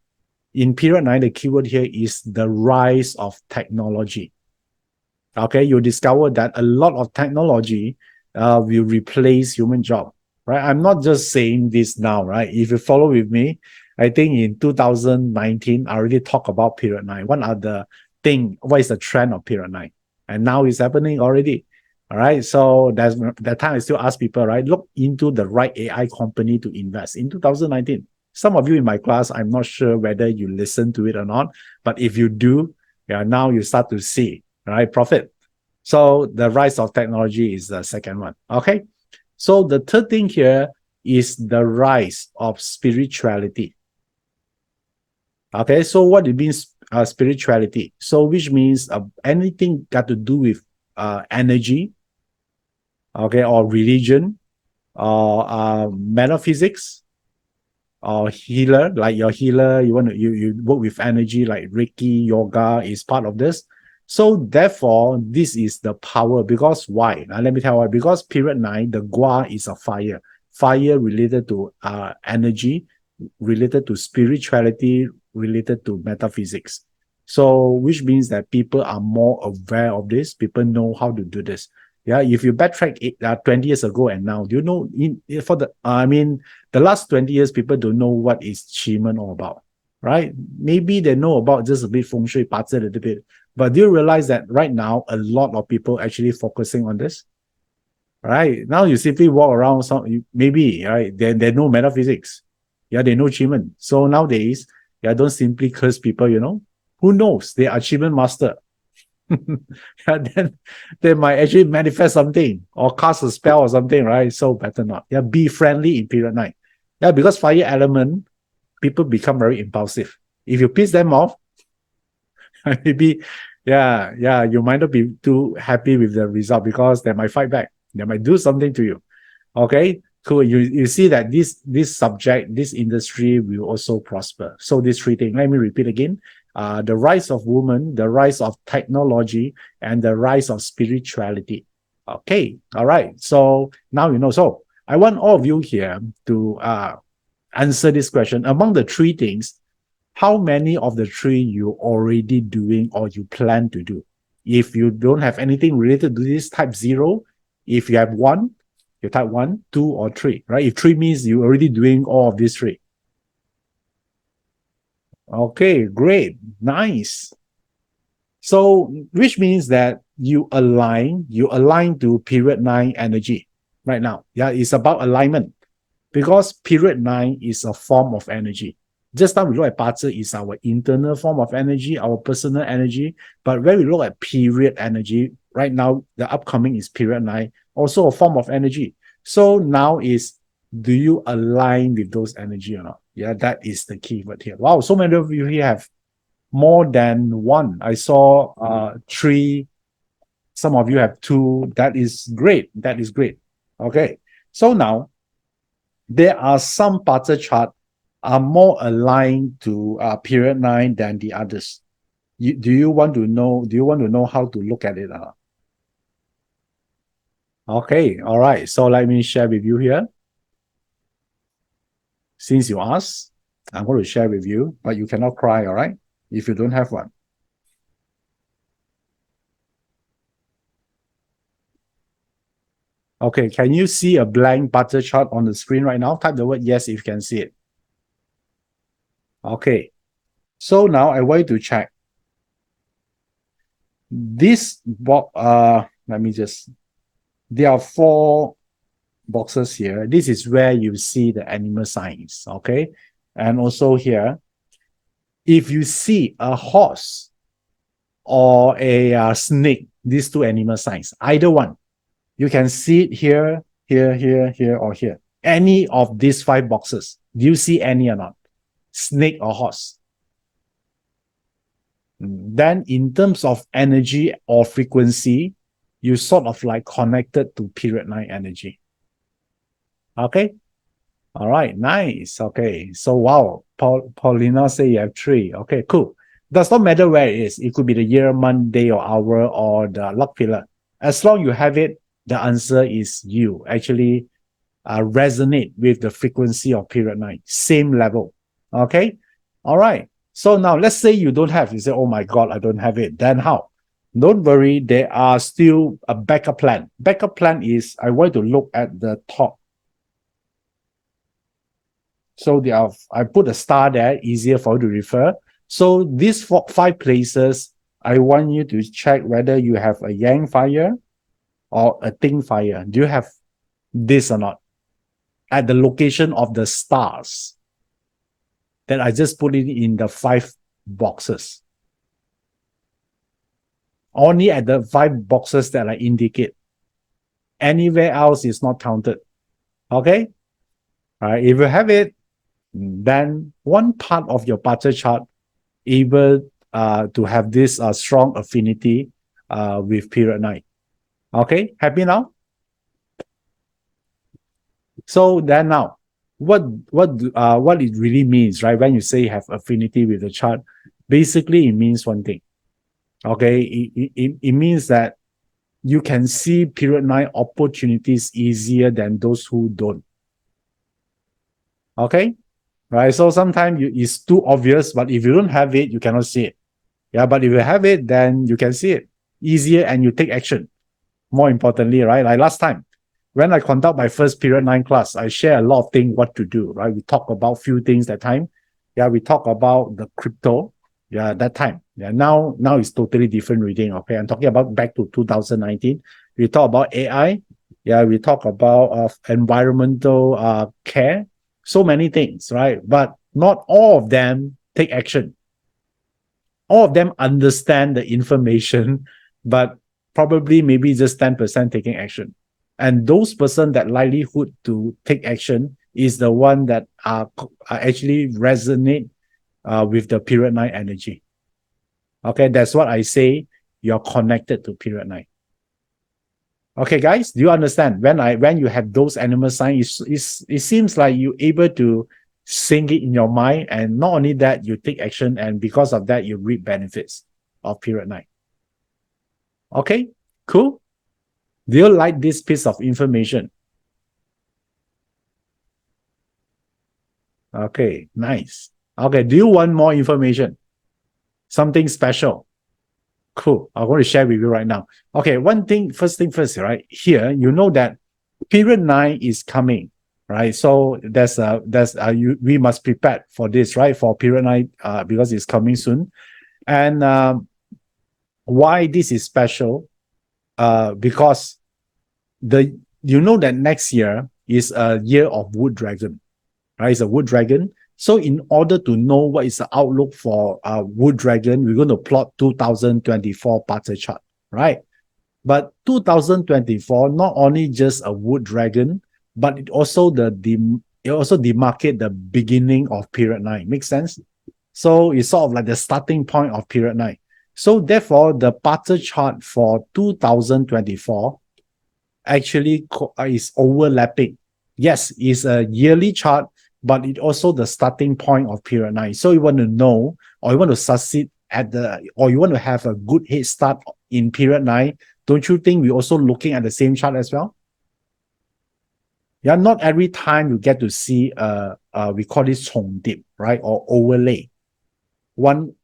in period 9, the keyword here is the rise of technology. Okay, you discover that a lot of technology will replace human job, right? I'm not just saying this now, right? If you follow with me, I think in 2019, I already talked about period 9. What is the trend of period 9? And now it's happening already. All right. So that time I still ask people, right? Look into the right AI company to invest in 2019. Some of you in my class, I'm not sure whether you listen to it or not, but if you do, yeah, now you start to see, right? Profit. So the rise of technology is the second one. Okay. So the third thing here is the rise of spirituality. Okay. So what it means, spirituality. So which means anything got to do with energy, okay, or religion, or metaphysics, or healer, like your healer, you work with energy, like Reiki, yoga is part of this. So therefore, this is the power. Because why? Now let me tell you why. Because period 9, the Gua is a fire. Fire related to energy, related to spirituality, related to metaphysics. So which means that people are more aware of this. People know how to do this. Yeah, if you backtrack 20 years ago and now, do you know the last 20 years, people don't know what is Qi Men all about, right? Maybe they know about just a bit feng shui, parts a little bit. But do you realize that right now, a lot of people actually focusing on this? Right? Now you simply walk around, maybe, right? They know metaphysics. Yeah, they know Qi Men. So nowadays, yeah, don't simply curse people, Who knows? They are achievement master. Then they might actually manifest something or cast a spell or something, right? So better not. Yeah, be friendly in period 9. Yeah, because fire element, people become very impulsive. If you piss them off, maybe, you might not be too happy with the result because they might fight back. They might do something to you. Okay, cool. You see that this subject, this industry will also prosper. So these 3 things, let me repeat again. The rise of women, the rise of technology, and the rise of spirituality. Okay, all right. So now you know. So I want all of you here to answer this question. Among the 3 things, how many of the 3 you already doing or you plan to do? If you don't have anything related to this, type 0. If you have 1, you type 1, 2, or 3, right? If 3 means you're already doing all of these 3. Okay, great. Nice. So, which means that you align to period 9 energy right now. Yeah, it's about alignment because period 9 is a form of energy. Just now we look at Bazi is our internal form of energy, our personal energy. But when we look at period energy, right now, the upcoming is period 9, also a form of energy. So now is, do you align with those energy or not? Yeah, that is the keyword here. Wow, so many of you here have more than one. I saw three. Some of you have two. That is great. That is great. Okay. So now there are some parter chart are more aligned to period 9 than the others. Do you want to know how to look at it? Okay, all right. So let me share with you here. Since you asked, I'm going to share with you, but you cannot cry, all right? If you don't have one. Okay, can you see a blank bar chart on the screen right now? Type the word yes if you can see it. Okay, so now I want you to check. This box, let me just, there are 4 boxes here. This is where you see the animal signs, okay? And also here, if you see a horse or a snake, these 2 animal signs, either one, you can see it here, here, here, here, or here. Any of these 5 boxes. Do you see any or not? Snake or horse? Then in terms of energy or frequency, you sort of like connected to period 9 energy. Okay. All right. Nice. Okay. So, wow. Paulina say you have 3. Okay, cool. Does not matter where it is. It could be the year, month, day, or hour, or the luck pillar. As long you have it, the answer is you actually resonate with the frequency of period 9. Same level. Okay. All right. So now let's say you don't have. You say, oh my God, I don't have it. Then how? Don't worry. There are still a backup plan. Backup plan is I want to look at the top. So I put a star there, easier for you to refer. So these 5 places, I want you to check whether you have a yang fire or a ting fire. Do you have this or not? At the location of the stars. Then I just put it in the 5 boxes. Only at the 5 boxes that I indicate. Anywhere else is not counted. Okay? All right. If you have it, then one part of your bar chart able to have this strong affinity with period 9. Okay, happy now? So then now, what it really means, right? When you say you have affinity with the chart, basically it means one thing. Okay, it means that you can see period 9 opportunities easier than those who don't. Okay, right? So sometimes it's too obvious, but if you don't have it, you cannot see it. Yeah, but if you have it, then you can see it easier and you take action. More importantly, right? Like last time, when I conduct my first period 9 class, I share a lot of things what to do, right? We talk about few things that time. Yeah, we talk about the crypto. Yeah, that time. Yeah, now it's totally different reading. Okay, I'm talking about back to 2019. We talk about AI. Yeah, we talk about environmental care. So many things, right? But not all of them take action. All of them understand the information, but probably maybe just 10% taking action. And those person that likelihood to take action is the one that are actually resonate with the period 9 energy. Okay, that's what I say. You're connected to period 9. Okay, guys, do you understand? When you have those animal signs, it seems like you're able to sing it in your mind, and not only that, you take action, and because of that, you reap benefits of period 9. Okay, cool. Do you like this piece of information? Okay, nice. Okay, do you want more information? Something special? Cool. I'm going to share with you right now. Okay, first thing first, right? Here, you know that period 9 is coming, right? So we must prepare for this, right? For period 9, because it's coming soon. And why this is special? Because you know that next year is a year of wood dragon, right? It's a wood dragon. So in order to know what is the outlook for wood dragon, we're going to plot 2024 pattern chart, right? But 2024, not only just a wood dragon, but it also the it also demarcate the beginning of period 9. Makes sense? So it's sort of like the starting point of period 9. So therefore, the Parter chart for 2024 actually is overlapping. Yes, it's a yearly chart, but it also the starting point of period 9. So you want to know, or you want to succeed or you want to have a good head start in period 9, don't you think we're also looking at the same chart as well? Yeah, not every time you get to see we call this 重叠, right? Or overlay. One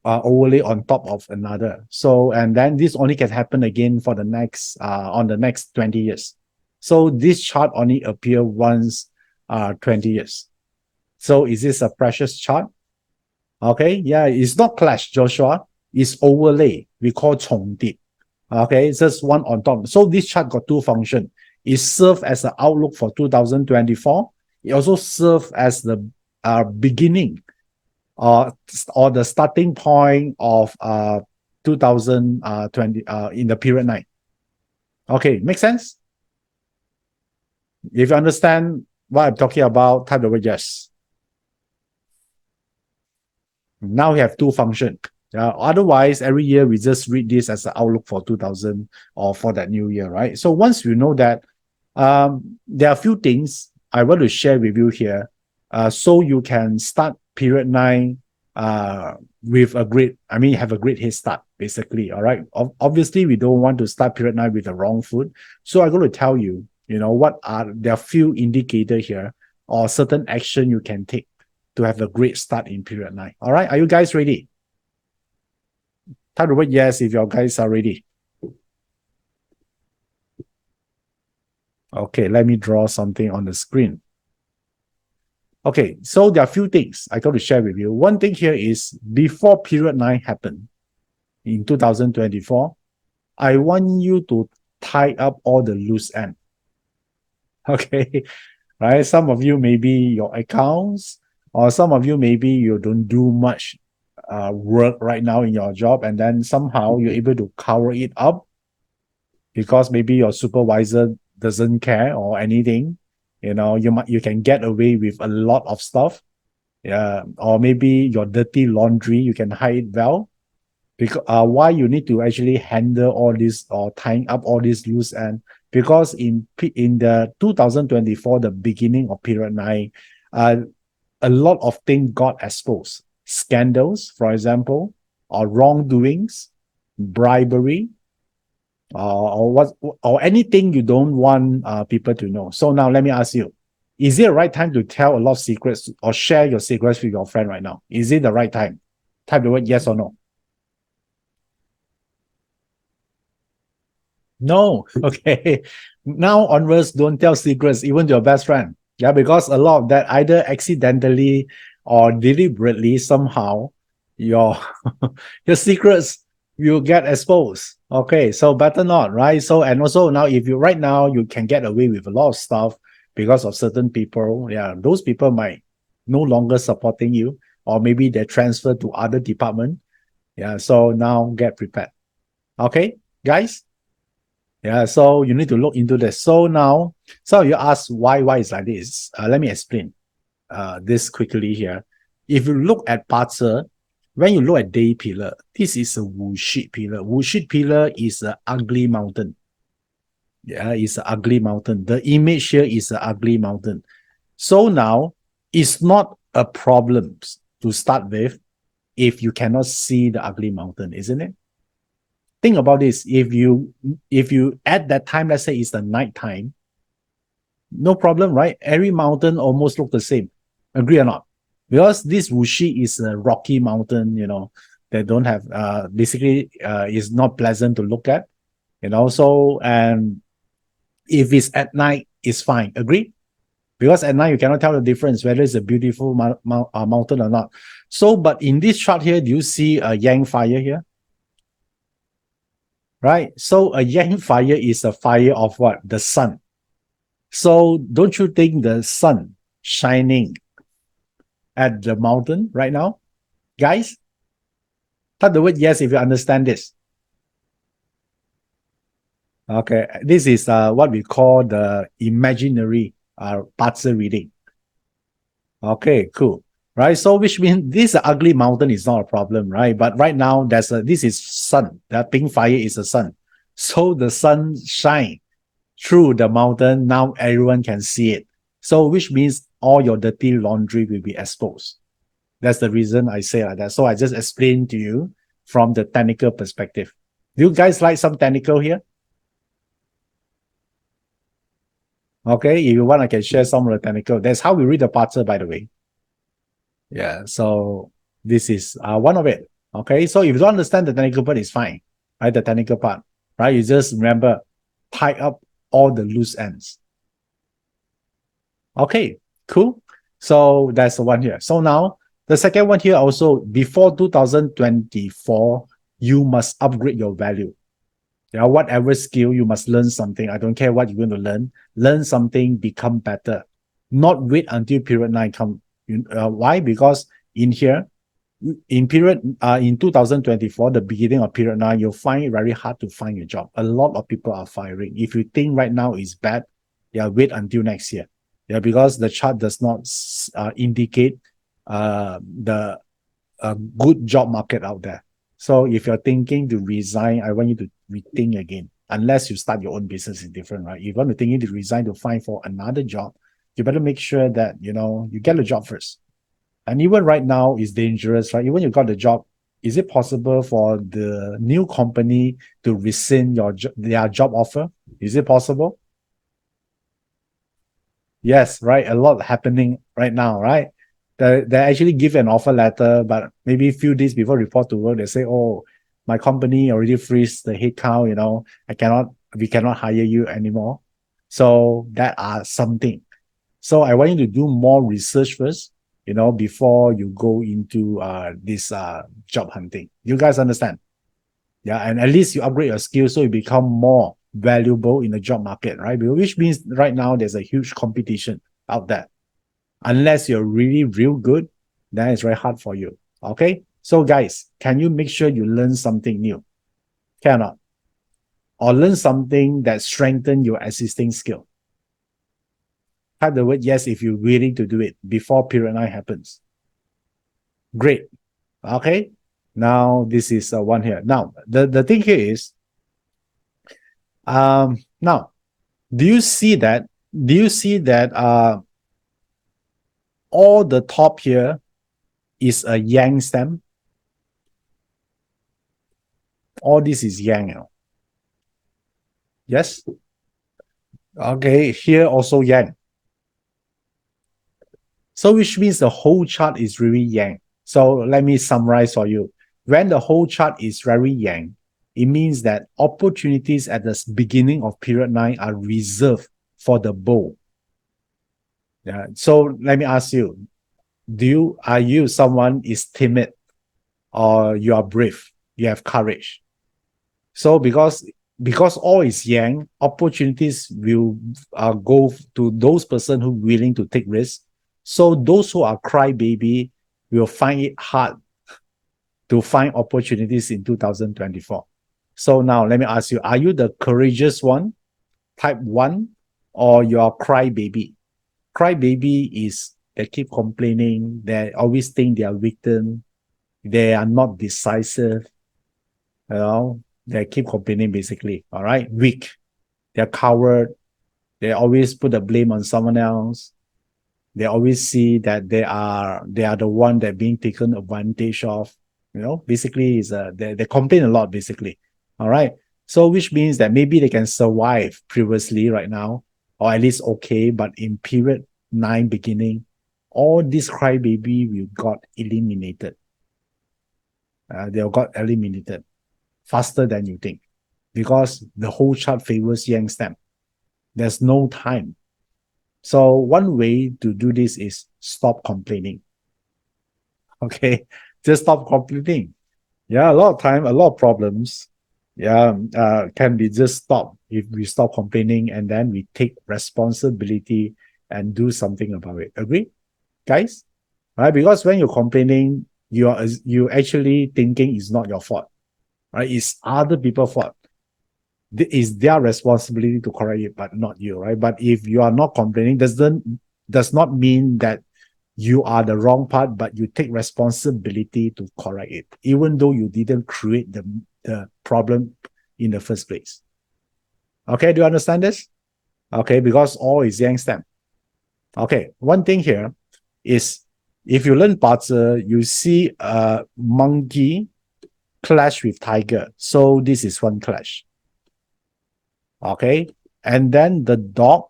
overlay on top of another. So, and then this only can happen again for the next on the next 20 years. So this chart only appear once 20 years. So is this a precious chart? Okay, yeah, it's not clash, Joshua. It's overlay. We call 重叠. Okay, it's just one on top. So this chart got two functions. It serves as an outlook for 2024. It also serves as the beginning or the starting point of 2020 in the period 9. Okay, make sense? If you understand what I'm talking about, type the word yes. Now we have two functions. Otherwise, every year we just read this as the outlook for 2000 or for that new year, right? So once you know that, there are a few things I want to share with you here, so you can start period 9 with a great, have a great head start, basically. All right. Obviously, we don't want to start period 9 with the wrong foot. So I'm going to tell you, there are few indicators here or certain action you can take to have a great start in period 9. All right. Are you guys ready? Type the word yes if you guys are ready. Okay, let me draw something on the screen. Okay, so there are a few things I got to share with you. One thing here is before period 9 happened in 2024, I want you to tie up all the loose ends. Okay, right? Some of you maybe your accounts, or some of you maybe you don't do much work right now in your job, and then somehow you're able to cover it up because maybe your supervisor doesn't care or anything. You can get away with a lot of stuff. Yeah, or maybe your dirty laundry, you can hide it well. Because why you need to actually handle all this or tying up all these loose ends? Because in the 2024, the beginning of period 9, a lot of things got exposed. Scandals, for example, or wrongdoings, bribery, or anything you don't want people to know. So now let me ask you, is it the right time to tell a lot of secrets or share your secrets with your friend right now? Is it the right time? Type the word yes or no. No. Okay. Now onwards, don't tell secrets even to your best friend. Yeah, because a lot of that either accidentally or deliberately somehow your your secrets will get exposed. Okay, so better not, right? So, and also now if you right now you can get away with a lot of stuff because of certain people. Yeah, those people might no longer supporting you, or maybe they transfer to other department. Yeah, so now get prepared. Okay, guys. Yeah, so you need to look into this. So now, so you ask why is like this. Let me explain this quickly here. If you look at Parter, when you look at day pillar, this is a Wu-shit pillar. Wu-shit pillar is an ugly mountain. Yeah, it's an ugly mountain. The image here is an ugly mountain. So now, it's not a problem to start with if you cannot see the ugly mountain, isn't it? Think about this. If you at that time, let's say it's the night time, no problem, right? Every mountain almost look the same. Agree or not? Because this Wuxi is a rocky mountain, that don't have basically is not pleasant to look at. So and if it's at night, it's fine. Agree? Because at night you cannot tell the difference whether it's a beautiful mountain or not. So, but in this chart here, do you see a yang fire here? Right? So a yang fire is a fire of what? The sun. So don't you think the sun shining at the mountain right now? Guys, type the word yes if you understand this. Okay, this is what we call the imaginary Parter reading. Okay, cool. Right. So which means this ugly mountain is not a problem, right? But right now this is sun. That pink fire is the sun. So the sun shine through the mountain. Now everyone can see it. So which means all your dirty laundry will be exposed. That's the reason I say like that. So I just explained to you from the technical perspective. Do you guys like some technical here? Okay, if you want, I can share some of the technical. That's how we read the parser, by the way. Yeah, so this is one of it. Okay, so if you don't understand the technical part, it's fine, right? The technical part, right? You just remember, tie up all the loose ends. Okay, cool. So that's the one here. So now the second one here also, before 2024, you must upgrade your value. Yeah, whatever skill, you must learn something. I don't care what you're going to learn. Learn something, become better. Not wait until period 9 come. Why? Because in here, in 2024, the beginning of period 9, you'll find it very hard to find a job. A lot of people are firing. If you think right now is bad, yeah, wait until next year. Yeah, because the chart does not indicate the good job market out there. So if you're thinking to resign, I want you to rethink again. Unless you start your own business, is different, right? If you want to think to resign to find for another job, you better make sure that you get a job first. And even right now is dangerous, right? Even you got the job, is it possible for the new company to rescind their job offer? Is it possible? Yes, right. A lot happening right now, right? They actually give an offer letter, but maybe a few days before report to work, they say, "Oh, my company already freeze the headcount. We cannot hire you anymore." So that are something. So I want you to do more research first, before you go into this job hunting. You guys understand? Yeah, and at least you upgrade your skills so you become more valuable in the job market, right? Which means right now there's a huge competition out there. Unless you're really real good, then it's very hard for you. Okay. So guys, can you make sure you learn something new? Cannot. Or learn something that strengthen your existing skill. Type the word yes if you're willing to do it before period 9 happens. Great. Okay. Now this is one here. Now the thing here is now do you see that all the top here is a yang stem? All this is yang. Yes. Okay, here also yang. So which means the whole chart is really yang. So let me summarize for you. When the whole chart is very yang, it means that opportunities at the beginning of period 9 are reserved for the bull. Yeah. So let me ask you, are you someone is timid or you are brave? You have courage. So because all is yang, opportunities will go to those person who willing to take risks. So those who are crybaby will find it hard to find opportunities in 2024. So now let me ask you, are you the courageous one, type 1, or you are crybaby? Crybaby is they keep complaining, they always think they are victim, they are not decisive, they keep complaining basically, all right? Weak, they're coward, they always put the blame on someone else. They always see that they are the one that being taken advantage of. Basically is they complain a lot basically. All right. So which means that maybe they can survive previously right now, or at least okay, but in period 9 beginning, all this crybaby will got eliminated. They got eliminated faster than you think because the whole chart favors yang stem. There's no time. So one way to do this is stop complaining. Okay, just stop complaining. Yeah, a lot of time, a lot of problems, can be just stopped if we stop complaining and then we take responsibility and do something about it. Agree, guys? Right? Because when you're complaining, you actually thinking it's not your fault, right? It's other people's fault. It's their responsibility to correct it, but not you, right? But if you are not complaining, does not mean that you are the wrong part, but you take responsibility to correct it, even though you didn't create the problem in the first place. Okay, do you understand this? Okay, because all is yang stem. Okay, one thing here is if you learn BaZi, you see a monkey clash with tiger. So this is one clash. Okay, and then the dog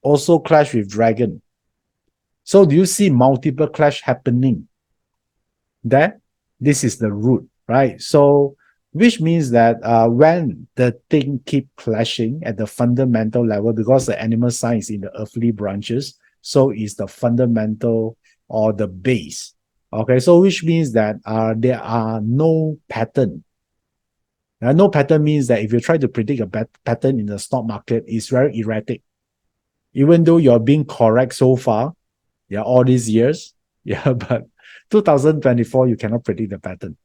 also clash with dragon. So do you see multiple clash happening there? This is the root, right? So which means that when the thing keep clashing at the fundamental level, because the animal sign is in the earthly branches, so is the fundamental or the base. Okay, so which means that there are no pattern. No pattern means that if you try to predict a pattern in the stock market, it's very erratic. Even though you're being correct so far, yeah, all these years, yeah, but 2024, you cannot predict the pattern.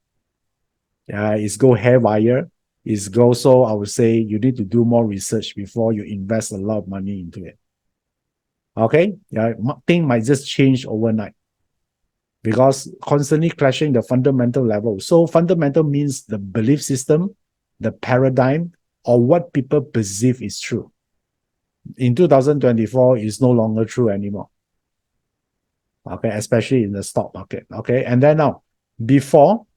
Yeah, it's go haywire. It's go, so I would say you need to do more research before you invest a lot of money into it. Okay, yeah, thing might just change overnight because constantly clashing the fundamental level. So fundamental means the belief system, the paradigm, or what people perceive is true. In 2024, it's no longer true anymore. Okay, especially in the stock market. Okay, and then now, before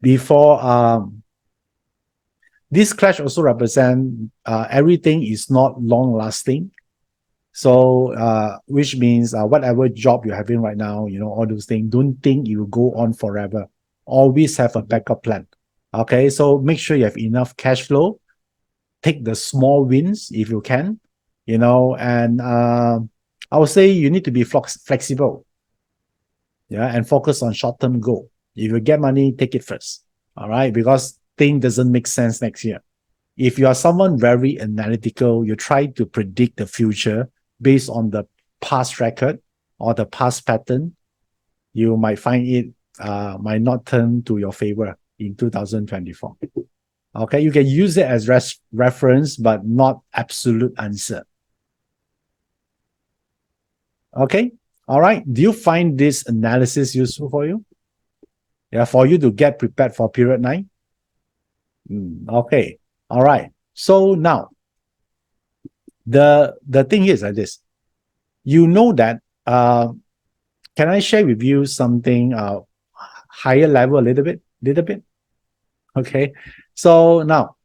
this clash also represent everything is not long lasting. So which means whatever job you're having right now, you know, all those things, don't think it will go on forever. Always have a backup plan. Okay, so make sure you have enough cash flow. Take the small wins if you can, you know, and I would say you need to be flexible. Yeah, and focus on short-term goal. If you get money, take it first. All right, because thing doesn't make sense next year. If you are someone very analytical, you try to predict the future based on the past record or the past pattern, you might find it might not turn to your favor in 2024. Okay, you can use it as reference, but not absolute answer. Okay, all right. Do you find this analysis useful for you? Yeah, for you to get prepared for period 9? Okay, all right. So now, the thing is like this. You know that, can I share with you something higher level a little bit? Okay, so now,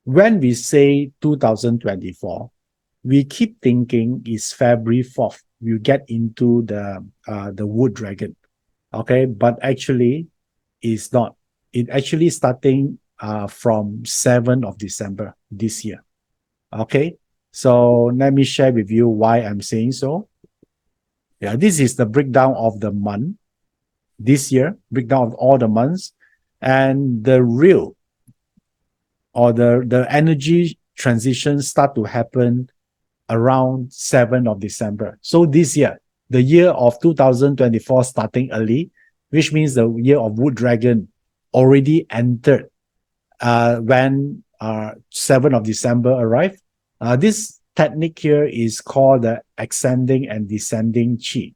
when we say 2024, we keep thinking it's February 4th. We get into the wood dragon. Okay, but actually, it's not. It actually starting from 7th of December this year. Okay, so let me share with you why I'm saying so. Yeah, this is the breakdown of the month this year, breakdown of all the months, and the real or the energy transition start to happen around 7th of December. So this year, the year of 2024 starting early, which means the year of Wood Dragon already entered when 7th of December arrived. This technique here is called the ascending and descending qi,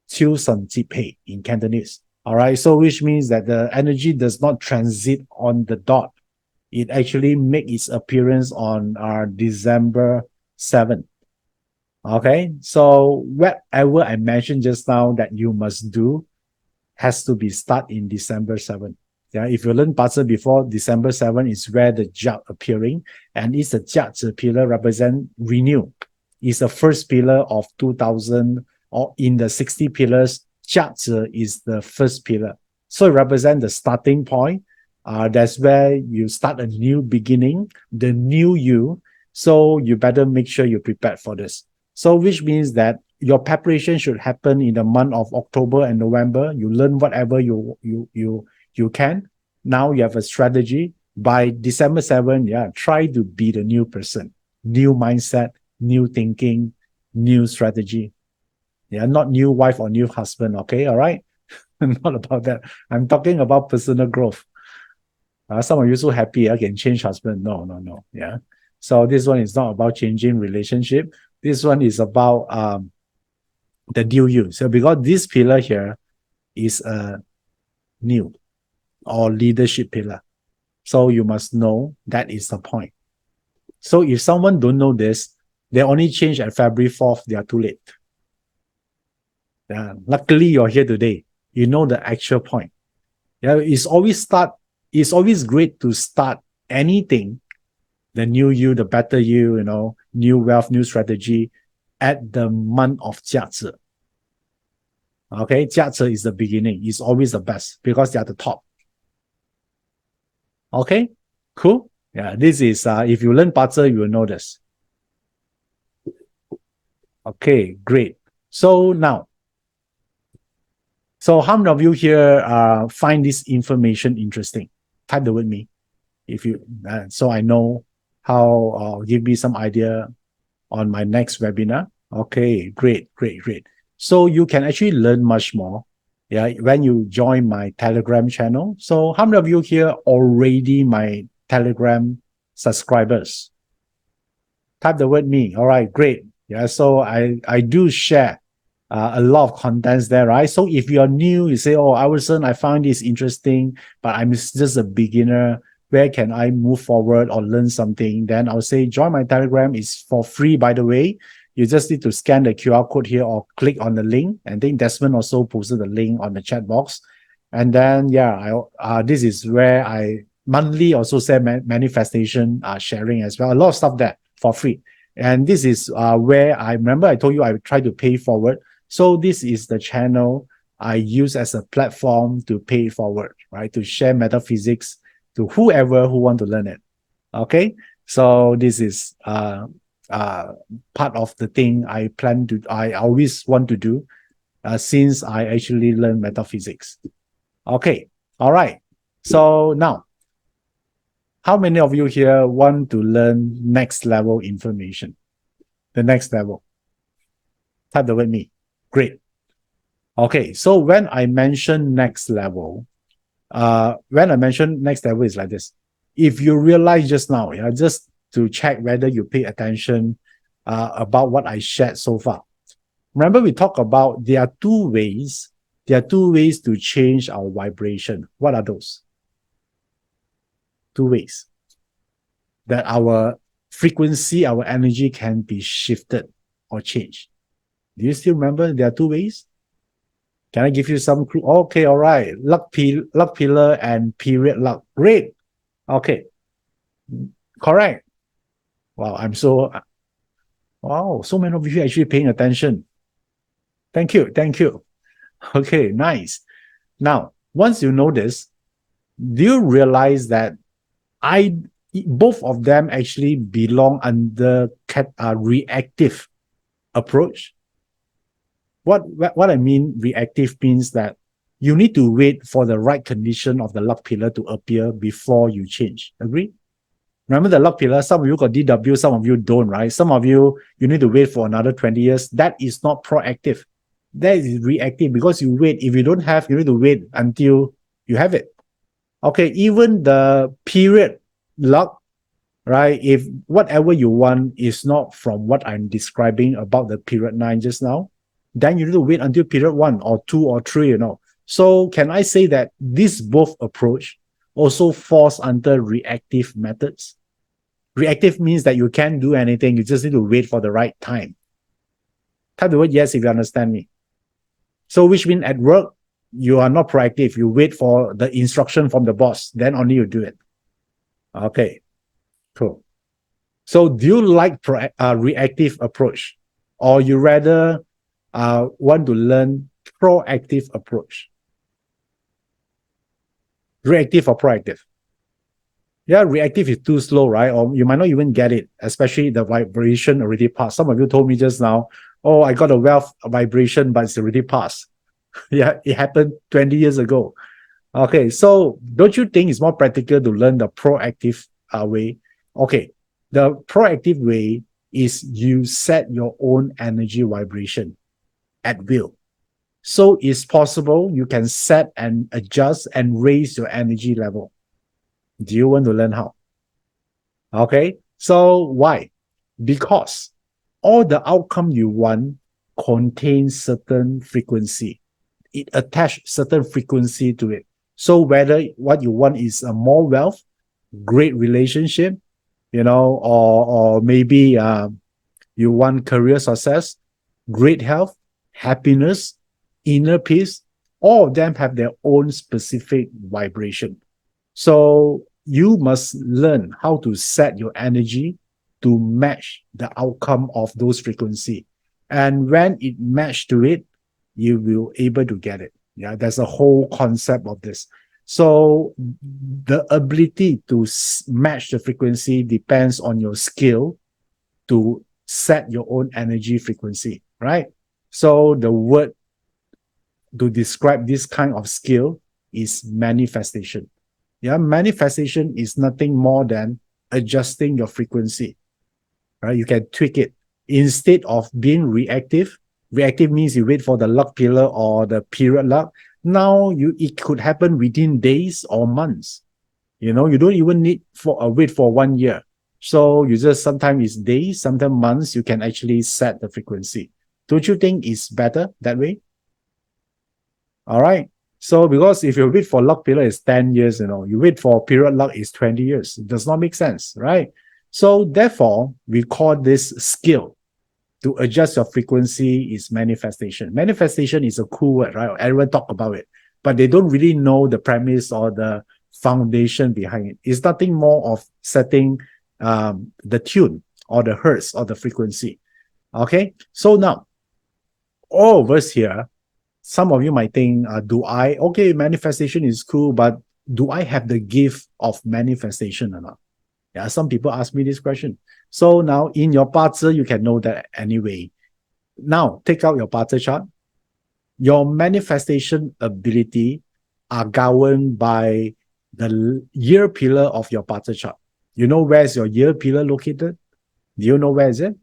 Qiu Shen Ji Pei in Cantonese. All right, so which means that the energy does not transit on the dot. It actually makes its appearance on December 7th. Okay, so whatever I mentioned just now that you must do has to be start in December 7th. Yeah, if you learn BaZi before December 7th is where the jug appearing, and it's a jug pillar represent renew. It's the first pillar of 2000, or in the 60 pillars, jug is the first pillar. So it represents the starting point. That's where you start a new beginning, the new you. So you better make sure you're prepared for this. So which means that your preparation should happen in the month of October and November. You learn whatever you can. Now you have a strategy. By December 7th, yeah, try to be the new person, new mindset, new thinking, new strategy. Yeah, not new wife or new husband. Okay, all right. Not about that. I'm talking about personal growth. Some of you so happy I can change husband. No. Yeah. So this one is not about changing relationship. This one is about the new you. So because this pillar here is a new or leadership pillar. So you must know that is the point. So if someone don't know this, they only change at February 4th, they are too late. Luckily, you're here today. You know the actual point. Yeah, it's always great to start anything, the new you, the better you, new wealth, new strategy at the month of 甲子. Okay, 甲子 is the beginning. It's always the best because they are the top. Okay, cool. Yeah, this is, if you learn 八字, you will know this. Okay, great. So now, so how many of you here find this information interesting? Type the word me, if you, so I know how, give me some idea on my next webinar. Okay, great. So you can actually learn much more, yeah, when you join my Telegram channel. So how many of you here already my Telegram subscribers? Type the word me. All right, great. Yeah, so I do share a lot of contents there, right? So if you're new, you say, oh, Iverson, I found this interesting, but I'm just a beginner. Where can I move forward or learn something? Then I'll say, join my Telegram. It's for free, by the way. You just need to scan the QR code here or click on the link. And I think Desmond also posted the link on the chat box. And then, yeah, this is where I monthly also say manifestation sharing as well. A lot of stuff there for free. And this is where I remember I told you I would try to pay forward. So this is the channel I use as a platform to pay forward, right? To share metaphysics to whoever who want to learn it. Okay, so this is part of the thing I always want to do since I actually learn metaphysics. Okay, all right. So now, how many of you here want to learn next level information? The next level. Type the word me. Great. Okay, so when I mention next level, is like this. If you realize just now, yeah, just to check whether you pay attention about what I shared so far. Remember, we talked about there are two ways to change our vibration. What are those? Two ways that our frequency, our energy can be shifted or changed. Do you still remember there are two ways? Can I give you some clue? Okay, all right. Luck pillar and period luck. Great. Okay. Correct. Wow, so many of you actually paying attention. Thank you. Okay, nice. Now, once you know this, do you realize that both of them actually belong under reactive approach? What I mean reactive means that you need to wait for the right condition of the luck pillar to appear before you change. Agree? Remember the luck pillar, some of you got DW, some of you don't, right? Some of you need to wait for another 20 years. That is not proactive. That is reactive because you wait. If you don't have, you need to wait until you have it. Okay, even the period luck, right? If whatever you want is not from what I'm describing about the period 9 just now, then you need to wait until period 1 or 2 or 3, So can I say that this both approach also falls under reactive methods? Reactive means that you can't do anything. You just need to wait for the right time. Type the word yes if you understand me. So which means at work, you are not proactive. You wait for the instruction from the boss. Then only you do it. Okay, cool. So do you like reactive approach? Or you rather want to learn proactive approach? Reactive or proactive? Yeah, reactive is too slow, right? Or you might not even get it, especially the vibration already passed. Some of you told me just now, oh, I got a wealth vibration, but it's already passed. Yeah, it happened 20 years ago. Okay, so don't you think it's more practical to learn the proactive way? Okay, the proactive way is you set your own energy vibration at will. So it's possible you can set and adjust and raise your energy level. Do you want to learn how? Okay, so why? Because all the outcome you want contains certain frequency. It attaches certain frequency to it. So whether what you want is a more wealth, great relationship, or maybe you want career success, great health, happiness, inner peace, all of them have their own specific vibration. So you must learn how to set your energy to match the outcome of those frequency. And when it match to it, you will able to get it. Yeah, there's a whole concept of this. So the ability to match the frequency depends on your skill to set your own energy frequency, right? So the word to describe this kind of skill is manifestation. Yeah, manifestation is nothing more than adjusting your frequency, right? You can tweak it. Instead of being reactive, reactive means you wait for the luck pillar or the period luck. Now it could happen within days or months. You don't even need for wait for 1 year. So you just sometimes it's days, sometimes months. You can actually set the frequency. Don't you think it's better that way? All right. So because if you wait for luck pillar is 10 years, you wait for period luck is 20 years. It does not make sense, right? So therefore, we call this skill to adjust your frequency is manifestation. Manifestation is a cool word, right? Everyone talk about it, but they don't really know the premise or the foundation behind it. It's nothing more of setting the tune or the hertz or the frequency. Okay, so now all of us here, some of you might think, okay, manifestation is cool, but do I have the gift of manifestation or not? Yeah, some people ask me this question. So now in your bazi, you can know that anyway. Now take out your bazi chart. Your manifestation ability are governed by the year pillar of your bazi chart. You know where's your year pillar located? Do you know where is it?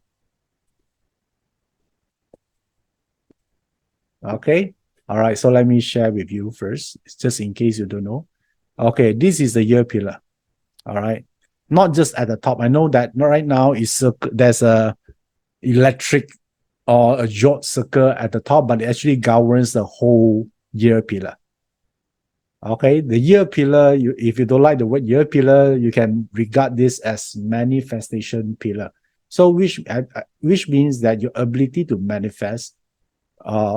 Okay. All right. So let me share with you first, just in case you don't know. Okay. This is the year pillar. All right. Not just at the top. I know that right now there's a electric or a George circle at the top, but it actually governs the whole year pillar. Okay. The year pillar, if you don't like the word year pillar, you can regard this as manifestation pillar. So which means that your ability to manifest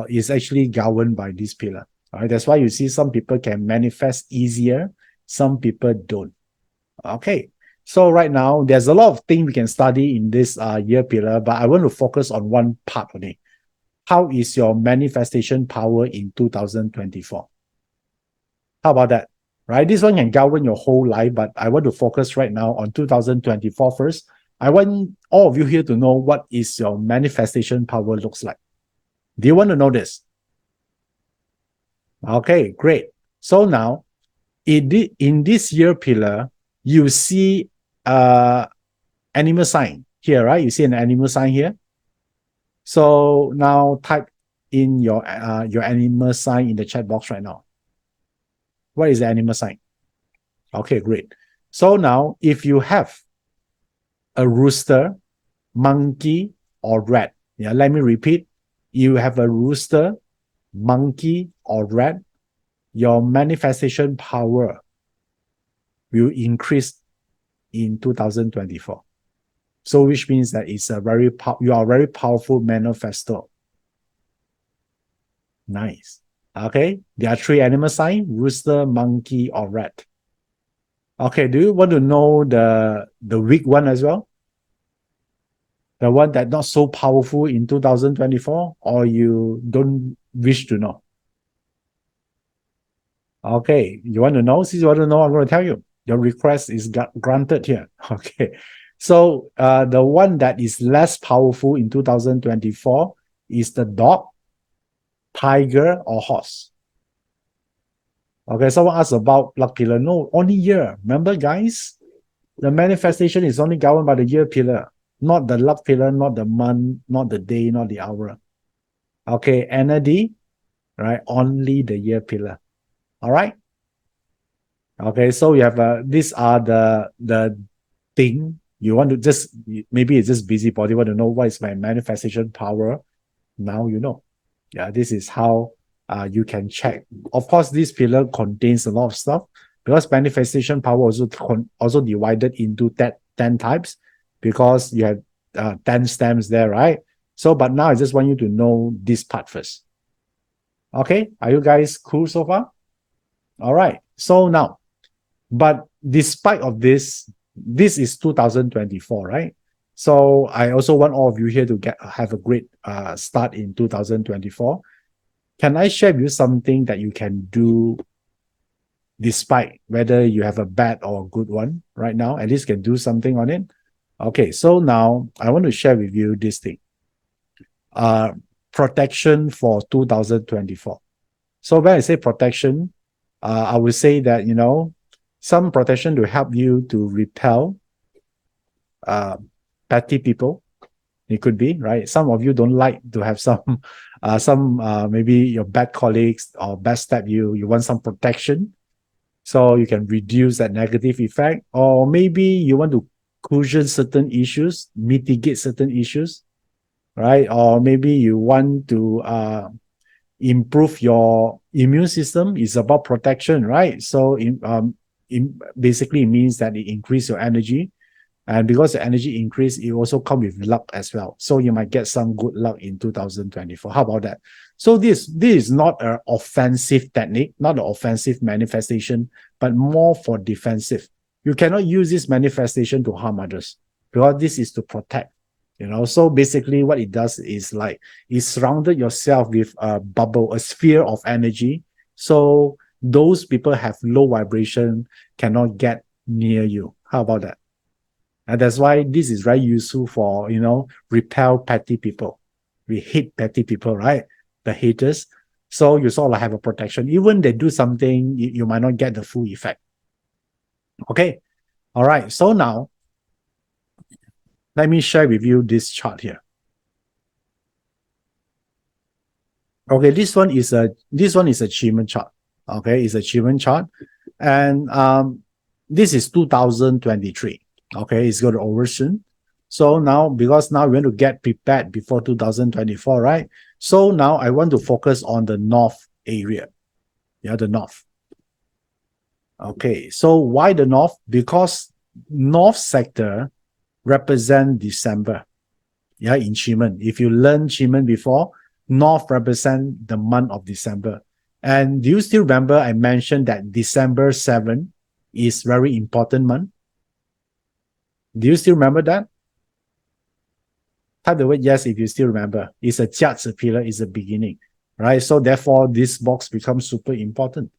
is actually governed by this pillar. All right, that's why you see some people can manifest easier, some people don't. Okay, so right now there's a lot of things we can study in this year pillar, but I want to focus on one part only. How is your manifestation power in 2024? How about that? Right, this one can govern your whole life, but I want to focus right now on 2024 first. I want all of you here to know what is your manifestation power looks like. Do you want to know this? Okay, great. So now, in this year pillar, you see animal sign here, right? You see an animal sign here. So now type in your animal sign in the chat box right now. What is the animal sign? Okay, great. So now, if you have a rooster, monkey, or rat, yeah, let me repeat. You have a rooster, monkey, or rat, your manifestation power will increase in 2024. So which means that it's you are a very powerful manifestor. Nice. Okay, there are 3 animal signs: rooster, monkey, or rat. Okay, do you want to know the weak one as well? The one that not so powerful in 2024, or you don't wish to know? Okay, you want to know? Since you want to know, I'm going to tell you. Your request is granted here. Okay, so the one that is less powerful in 2024 is the dog, tiger, or horse. Okay, someone asked about luck pillar. No, only year. Remember, guys, the manifestation is only governed by the year pillar, not the luck pillar, not the month, not the day, not the hour. Okay, energy, right? Only the year pillar. All right. Okay, so we have these are the thing you want to just, maybe it's just busybody want to know what is my manifestation power. Now you know. Yeah, this is how you can check. Of course, this pillar contains a lot of stuff because manifestation power also divided into 10 types because you have 10 stems there, right? So, but now I just want you to know this part first. Okay, are you guys cool so far? All right. So now, but despite of this, this is 2024, right? So I also want all of you here to have a great start in 2024. Can I share with you something that you can do despite whether you have a bad or a good one right now? At least can do something on it. Okay, so now I want to share with you this thing. Protection for 2024. So when I say protection, I would say that, some protection to help you to repel petty people. It could be, right? Some of you don't like to have some maybe your bad colleagues or backstab you. You want some protection so you can reduce that negative effect. Or maybe you want to cushion certain issues, mitigate certain issues, right? Or maybe you want to improve your immune system. It's about protection, right? So basically it means that it increase your energy. And because the energy increase, it also comes with luck as well. So you might get some good luck in 2024. How about that? So this is not an offensive technique, not an offensive manifestation, but more for defensive. You cannot use this manifestation to harm others because this is to protect. So basically what it does is like it surrounded yourself with a bubble, a sphere of energy. So those people have low vibration, cannot get near you. How about that? And that's why this is very useful for, repel petty people. We hate petty people, right? The haters. So you sort of have a protection. Even they do something, you might not get the full effect. Okay. All right. So now, let me share with you this chart here. Okay, this one is achievement chart. Okay, it's achievement chart. And this is 2023. Okay, it's going to over soon. So now, because now we want to get prepared before 2024, right? So now I want to focus on the north area. Yeah, the north. Okay, so why the north? Because north sector represent December. Yeah, in Qi Men. If you learn Qi Men before, north represent the month of December. And do you still remember I mentioned that December 7 is very important month? Do you still remember that? Type the word yes if you still remember. It's a jiazi pillar, it's a beginning, right? So therefore, this box becomes super important.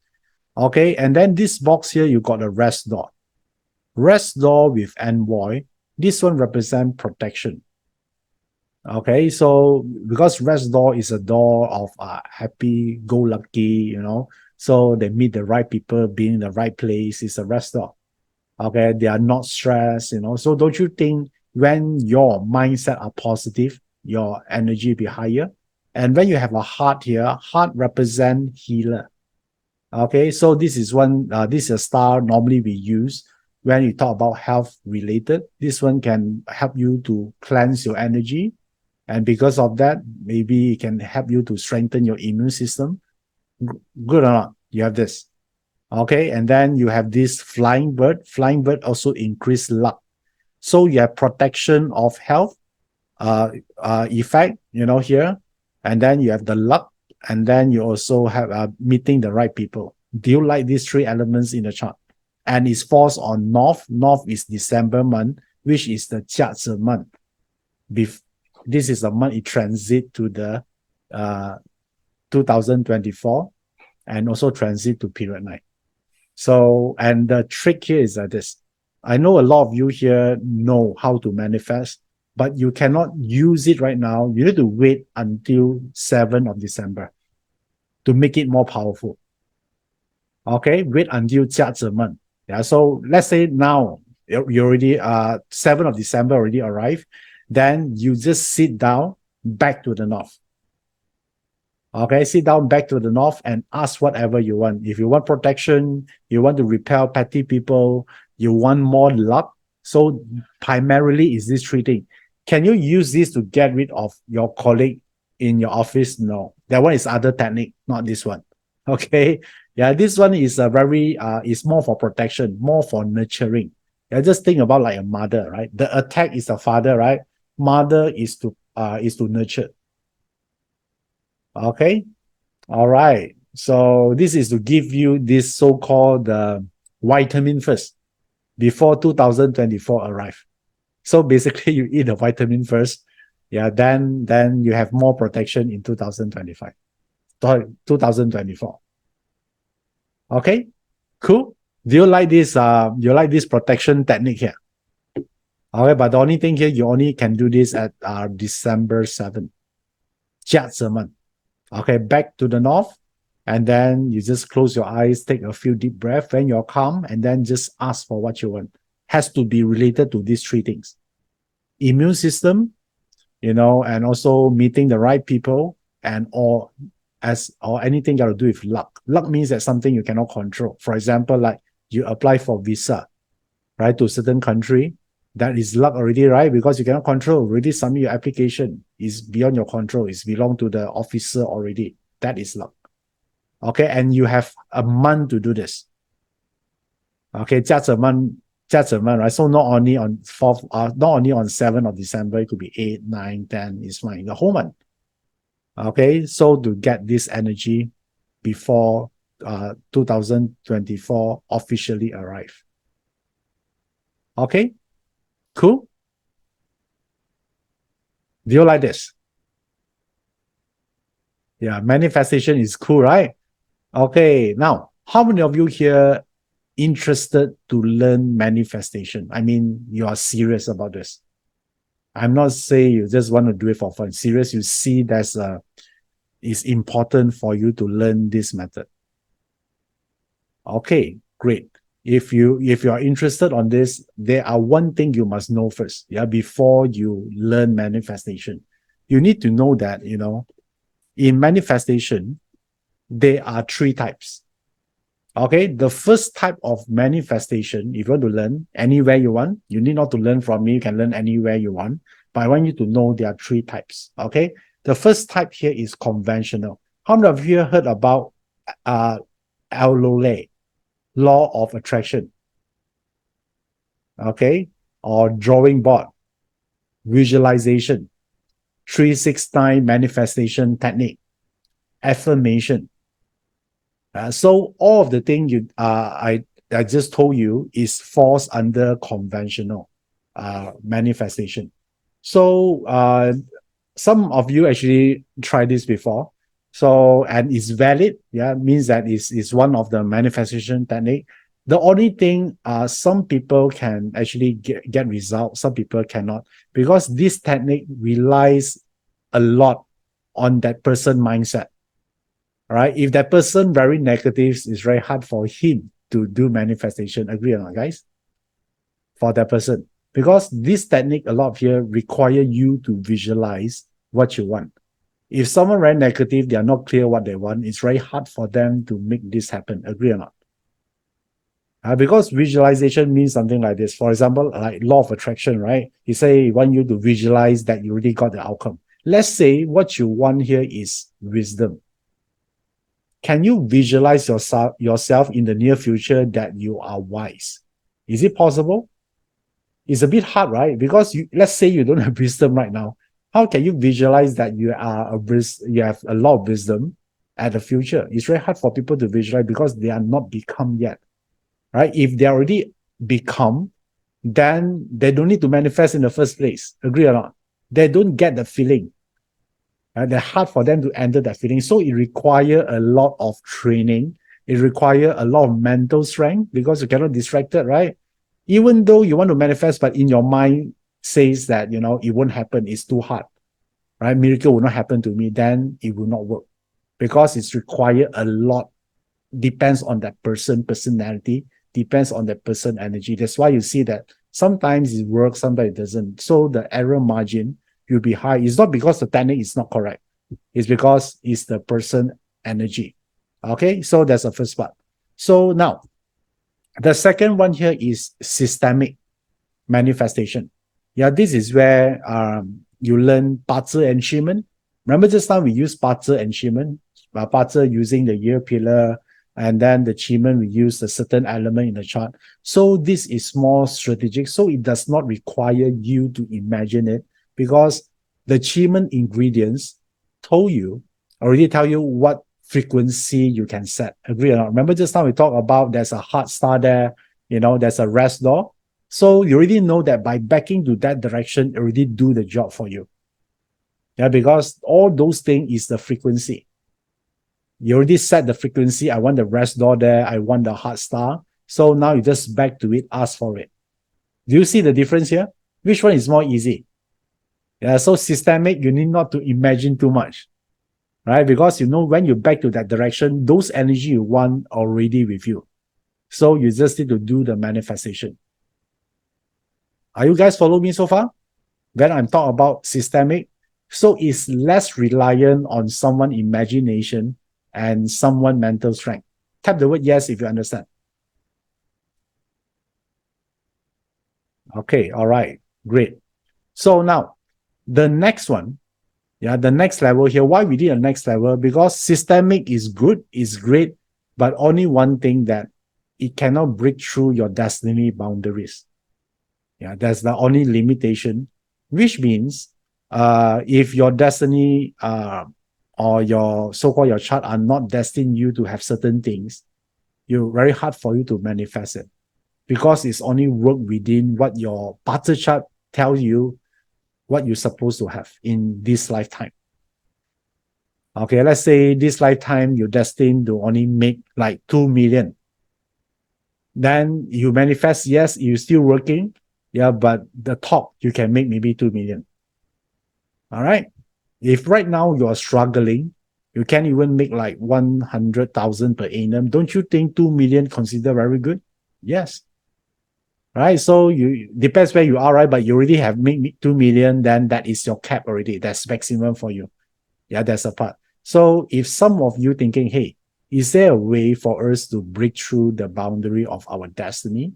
Okay, and then this box here, you got a rest door. Rest door with envoy. This one represents protection. Okay, so because rest door is a door of happy-go-lucky, so they meet the right people, being in the right place. It's a rest door. Okay, they are not stressed, So don't you think when your mindset are positive, your energy be higher? And when you have a heart here, heart represent healer. Okay, so this is a star normally we use when you talk about health related. This one can help you to cleanse your energy. And because of that, maybe it can help you to strengthen your immune system. Good or not? You have this. Okay, and then you have this flying bird. Flying bird also increase luck. So you have protection of health effect, here. And then you have the luck. And then you also have meeting the right people. Do you like these three elements in the chart? And it falls on north. North is December month, which is the jiazi month. This is the month it transit to the 2024 and also transit to period 9. So, and the trick here is like this. I know a lot of you here know how to manifest, but you cannot use it right now. You need to wait until 7th of December to make it more powerful. Okay, wait until jiazi month. Yeah, so let's say now you already 7th of December already arrived. Then you just sit down back to the north. Okay, sit down back to the north and ask whatever you want. If you want protection, you want to repel petty people, you want more luck. So primarily is this three things. Can you use this to get rid of your colleague in your office? No. That one is other technique, not this one. Okay. Yeah, this one is a very is more for protection, more for nurturing. Yeah, just think about like a mother, right? The attack is the father, right? Mother is to nurture. Okay. All right. So this is to give you this so-called vitamin first before 2024 arrive. So basically, you eat the vitamin first, yeah. Then you have more protection in 2025, 2024. Okay, cool. Do you like this? You like this protection technique here? Okay, but the only thing here, you only can do this at December 7th. 家子们. Okay, back to the north. And then you just close your eyes, take a few deep breaths, when you're calm, and then just ask for what you want. Has to be related to these three things. Immune system, and also meeting the right people, and or anything got to do with luck. Luck means that something you cannot control. For example, like you apply for visa, right, to a certain country. That is luck already, right? Because you cannot control. Already submit your application. Is beyond your control. It's belong to the officer already. That is luck. Okay, and you have a month to do this. Okay, just a month, right? So not only on 4th, not only on 7th of December, it could be 8, 9, 10, it's fine. The whole month. Okay, so to get this energy before 2024 officially arrive. Okay, cool. Do you like this? Yeah, manifestation is cool, right? Okay, now, how many of you here interested to learn manifestation? I mean, you are serious about this. I'm not saying you just want to do it for fun. Serious, you see it's important for you to learn this method. Okay, great. If you are interested on this, there are one thing you must know first, yeah, before you learn manifestation. You need to know that, in manifestation, there are three types. Okay, the first type of manifestation, if you want to learn anywhere you want, you need not to learn from me, you can learn anywhere you want. But I want you to know there are three types. Okay, the first type here is conventional. How many of you heard about LOLE, law of attraction? Okay, or drawing board, visualization, 369 manifestation technique, affirmation. So all of the things I just told you is falls under conventional manifestation. So some of you actually tried this before. So, and it's valid, yeah, means that it's one of the manifestation technique. The only thing, some people can actually get results, some people cannot, because this technique relies a lot on that person mindset. Right? If that person very negative, it's very hard for him to do manifestation. Agree or not, guys? For that person. Because this technique, a lot of here require you to visualize what you want. If someone very negative, they are not clear what they want, it's very hard for them to make this happen. Agree or not? Because visualization means something like this. For example, like law of attraction, right? You say you want you to visualize that you already got the outcome. Let's say what you want here is wisdom. Can you visualize yourself in the near future that you are wise? Is it possible? It's a bit hard, right? Because let's say you don't have wisdom right now. How can you visualize that you have a lot of wisdom at the future? It's very hard for people to visualize because they are not become yet, right? If they already become, then they don't need to manifest in the first place. Agree or not? They don't get the feeling. They're hard for them to enter that feeling. So it requires a lot of training. It requires a lot of mental strength because you cannot distract it, right? Even though you want to manifest, but in your mind says that, it won't happen. It's too hard, right? Miracle will not happen to me. Then it will not work because it's required a lot. Depends on that personality, depends on that person energy. That's why you see that sometimes it works, sometimes it doesn't. So the error margin will be high. It's not because the technique is not correct. It's because it's the person energy. Okay, so that's the first part. So now, the second one here is systemic manifestation. Yeah, this is where you learn BaZi and Qi Men. Remember just now we used BaZi and Qi Men, BaZi using the year pillar, and then the Qi Men we use a certain element in the chart. So this is more strategic. So it does not require you to imagine it, because the Qi Men ingredients already tell you what frequency you can set. Agree or not? Remember just now we talked about there's a heart star there, there's a rest door. So you already know that by backing to that direction, it already do the job for you. Yeah, because all those things is the frequency. You already set the frequency. I want the rest door there. I want the heart star. So now you just back to it, ask for it. Do you see the difference here? Which one is more easy? Yeah, so systemic, you need not to imagine too much, right? Because when you back to that direction, those energy you want already with you. So you just need to do the manifestation. Are you guys following me so far? When I'm talking about systemic, so it's less reliant on someone's imagination and someone's mental strength. Type the word yes if you understand. Okay, all right, great. So now, the next one, the next level here, why we did a next level? Because systemic is good, is great, but only one thing that it cannot break through your destiny boundaries. Yeah, that's the only limitation, which means if your destiny or your so-called your chart are not destined you to have certain things, it's very hard for you to manifest it, because it's only work within what your BaZi chart tells you what you're supposed to have in this lifetime. Okay, let's say this lifetime you're destined to only make like 2 million. Then you manifest, yes, you're still working, but the top you can make maybe 2 million. All right. If right now you're struggling, you can't even make like 100,000 per annum. Don't you think 2 million consider very good? Yes. Right. So you depends where you are, right? But you already have made 2 million, then that is your cap already. That's maximum for you. Yeah, that's a part. So if some of you thinking, hey, is there a way for us to break through the boundary of our destiny?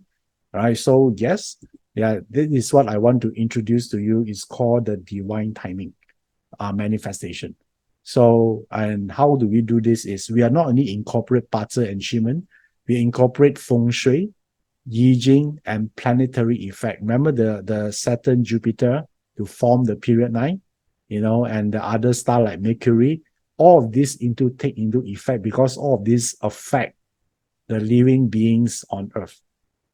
All right. So yes, this is what I want to introduce to you. It's called the divine timing manifestation. So, and how do we do this is we are not only incorporate BaZi and Qi Men, we incorporate feng shui, Yi Jing, and planetary effect. Remember the Saturn, Jupiter to form the period 9, and the other star like Mercury. All of this take into effect, because all of this affect the living beings on Earth.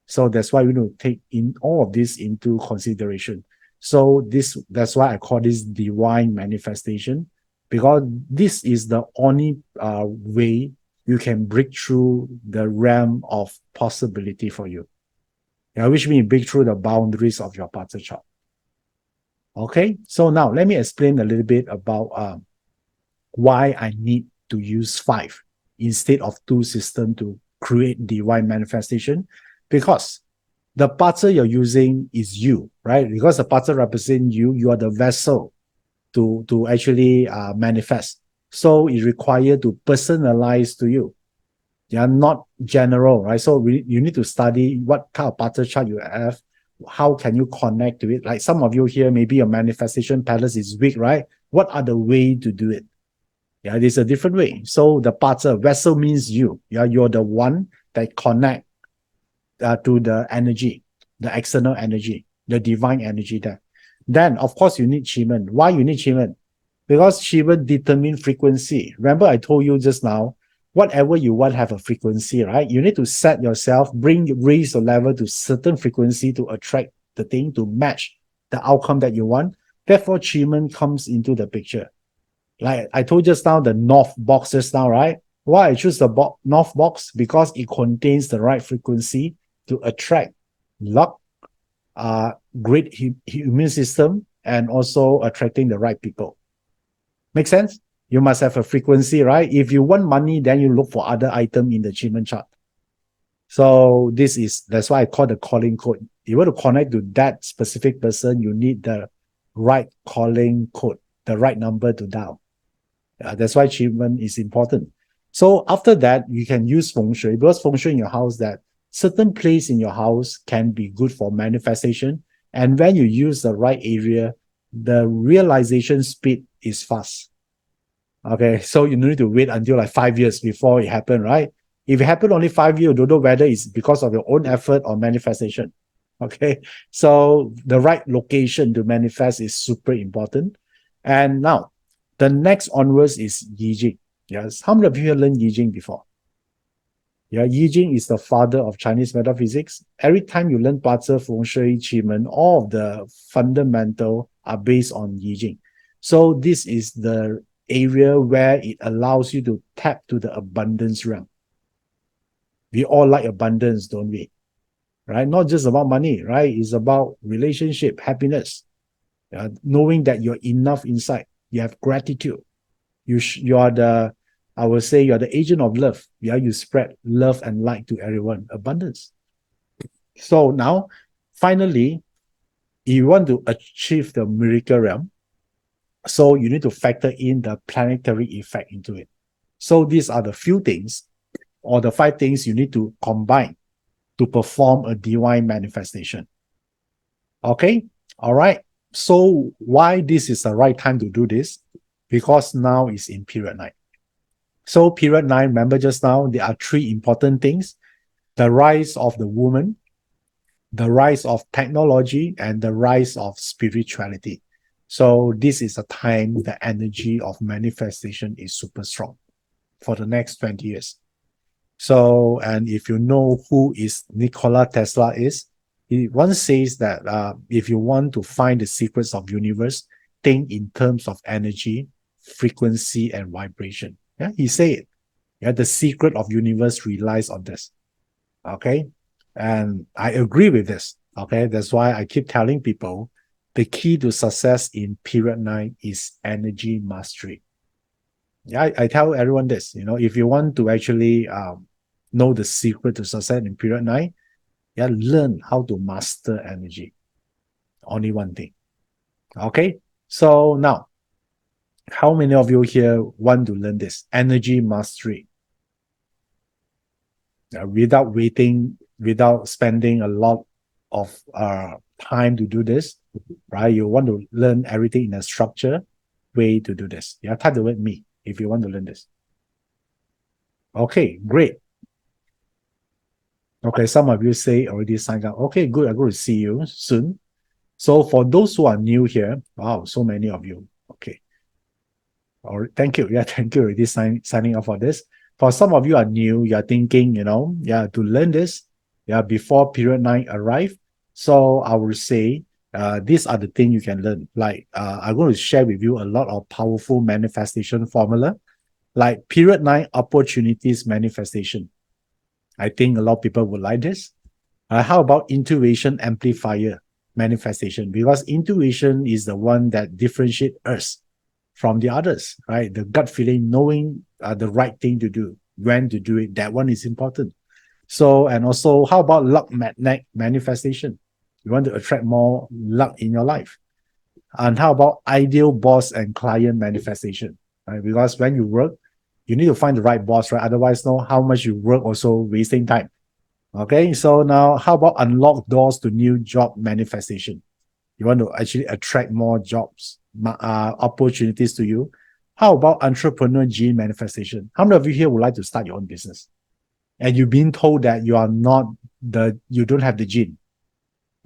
So that's why we need to take in all of this into consideration. So that's why I call this divine manifestation, because this is the only way you can break through the realm of possibility for you. Which means break through the boundaries of your BaZi chart. Okay, so now let me explain a little bit about why I need to use 5 instead of 2 systems to create divine manifestation. Because the BaZi you're using is you, right? Because the BaZi represents you, you are the vessel to actually manifest. So it's required to personalize to you. They are not general, right? So you need to study what kind of BaZi chart you have. How can you connect to it? Like some of you here, maybe your manifestation palace is weak, right? What are the way to do it? Yeah, there's a different way. So the BaZi vessel means you. Yeah, you're the one that connect to the energy, the external energy, the divine energy there. Then, of course, you need Qi Men. Why you need Qi Men? Because Qi Men determine frequency. Remember, I told you just now, whatever you want have a frequency, right? You need to set yourself, raise the level to certain frequency to attract the thing, to match the outcome that you want. Therefore, Qi Men comes into the picture. Like I told just now, the north box just now, right? Why I choose the north box? Because it contains the right frequency to attract luck, great immune system, and also attracting the right people. Make sense? You must have a frequency, right? If you want money, then you look for other item in the Qi Men chart. So that's why I call the calling code. You want to connect to that specific person, you need the right calling code, the right number to dial. That's why Qi Men is important. So after that, you can use feng shui, because feng shui in your house, that certain place in your house can be good for manifestation. And when you use the right area, the realization speed is fast. Okay, so you need to wait until like 5 years before it happen, right? If it happened only 5 years, you don't know whether it's because of your own effort or manifestation. Okay, so the right location to manifest is super important. And now, the next onwards is Yi Jing. Yes, how many of you have learned Yi Jing before? Yeah, Yi Jing is the father of Chinese metaphysics. Every time you learn Bazi, Feng Shui, Qi Men, all of the fundamental are based on Yi Jing. So this is the area where it allows you to tap to the abundance realm. We all like abundance, don't we? Right? Not just about money, right? It's about relationship, happiness, knowing that you're enough inside. You have gratitude. You are the, I would say, you're the agent of love. Yeah, you spread love and light to everyone. Abundance. So now, finally, if you want to achieve the miracle realm, so you need to factor in the planetary effect into it. So these are the few things or the 5 things you need to combine to perform a divine manifestation. Okay? All right. So why this is the right time to do this? Because now is in period 9. So period 9, remember just now, there are 3 important things. The rise of the woman, the rise of technology, and the rise of spirituality. So this is a time the energy of manifestation is super strong for the next 20 years. So, and if you know who is Nikola Tesla is, he once says that if you want to find the secrets of universe, think in terms of energy, frequency, and vibration. Yeah, he said it. Yeah, the secret of universe relies on this. Okay, and I agree with this. Okay, that's why I keep telling people the key to success in period 9 is energy mastery. Yeah, I tell everyone this. If you want to actually know the secret to success in period 9, yeah, learn how to master energy. Only one thing. Okay, so now, how many of you here want to learn this energy mastery? Without waiting, without spending a lot of time to do this, right? You want to learn everything in a structured way to do this. Yeah, type the word me if you want to learn this. Okay, great. Okay, some of you say already signed up. Okay, good. I'm going to see you soon. So for those who are new here, wow, so many of you. Okay. All right, thank you. Yeah, thank you already signing up for this. For some of you are new, you're thinking, to learn this, before period 9 arrive. So I will say, these are the things you can learn. Like, I'm going to share with you a lot of powerful manifestation formula, like period 9 opportunities manifestation. I think a lot of people would like this. How about intuition amplifier manifestation? Because intuition is the one that differentiates us from the others, right? The gut feeling, knowing the right thing to do, when to do it, that one is important. So, and also, how about luck magnet manifestation? You want to attract more luck in your life. And how about ideal boss and client manifestation? Right? Because when you work, you need to find the right boss, right? Otherwise, know how much you work also wasting time. Okay, so now how about unlock doors to new job manifestation? You want to actually attract more jobs, opportunities to you. How about entrepreneur gene manifestation? How many of you here would like to start your own business? And you've been told that you don't have the gene.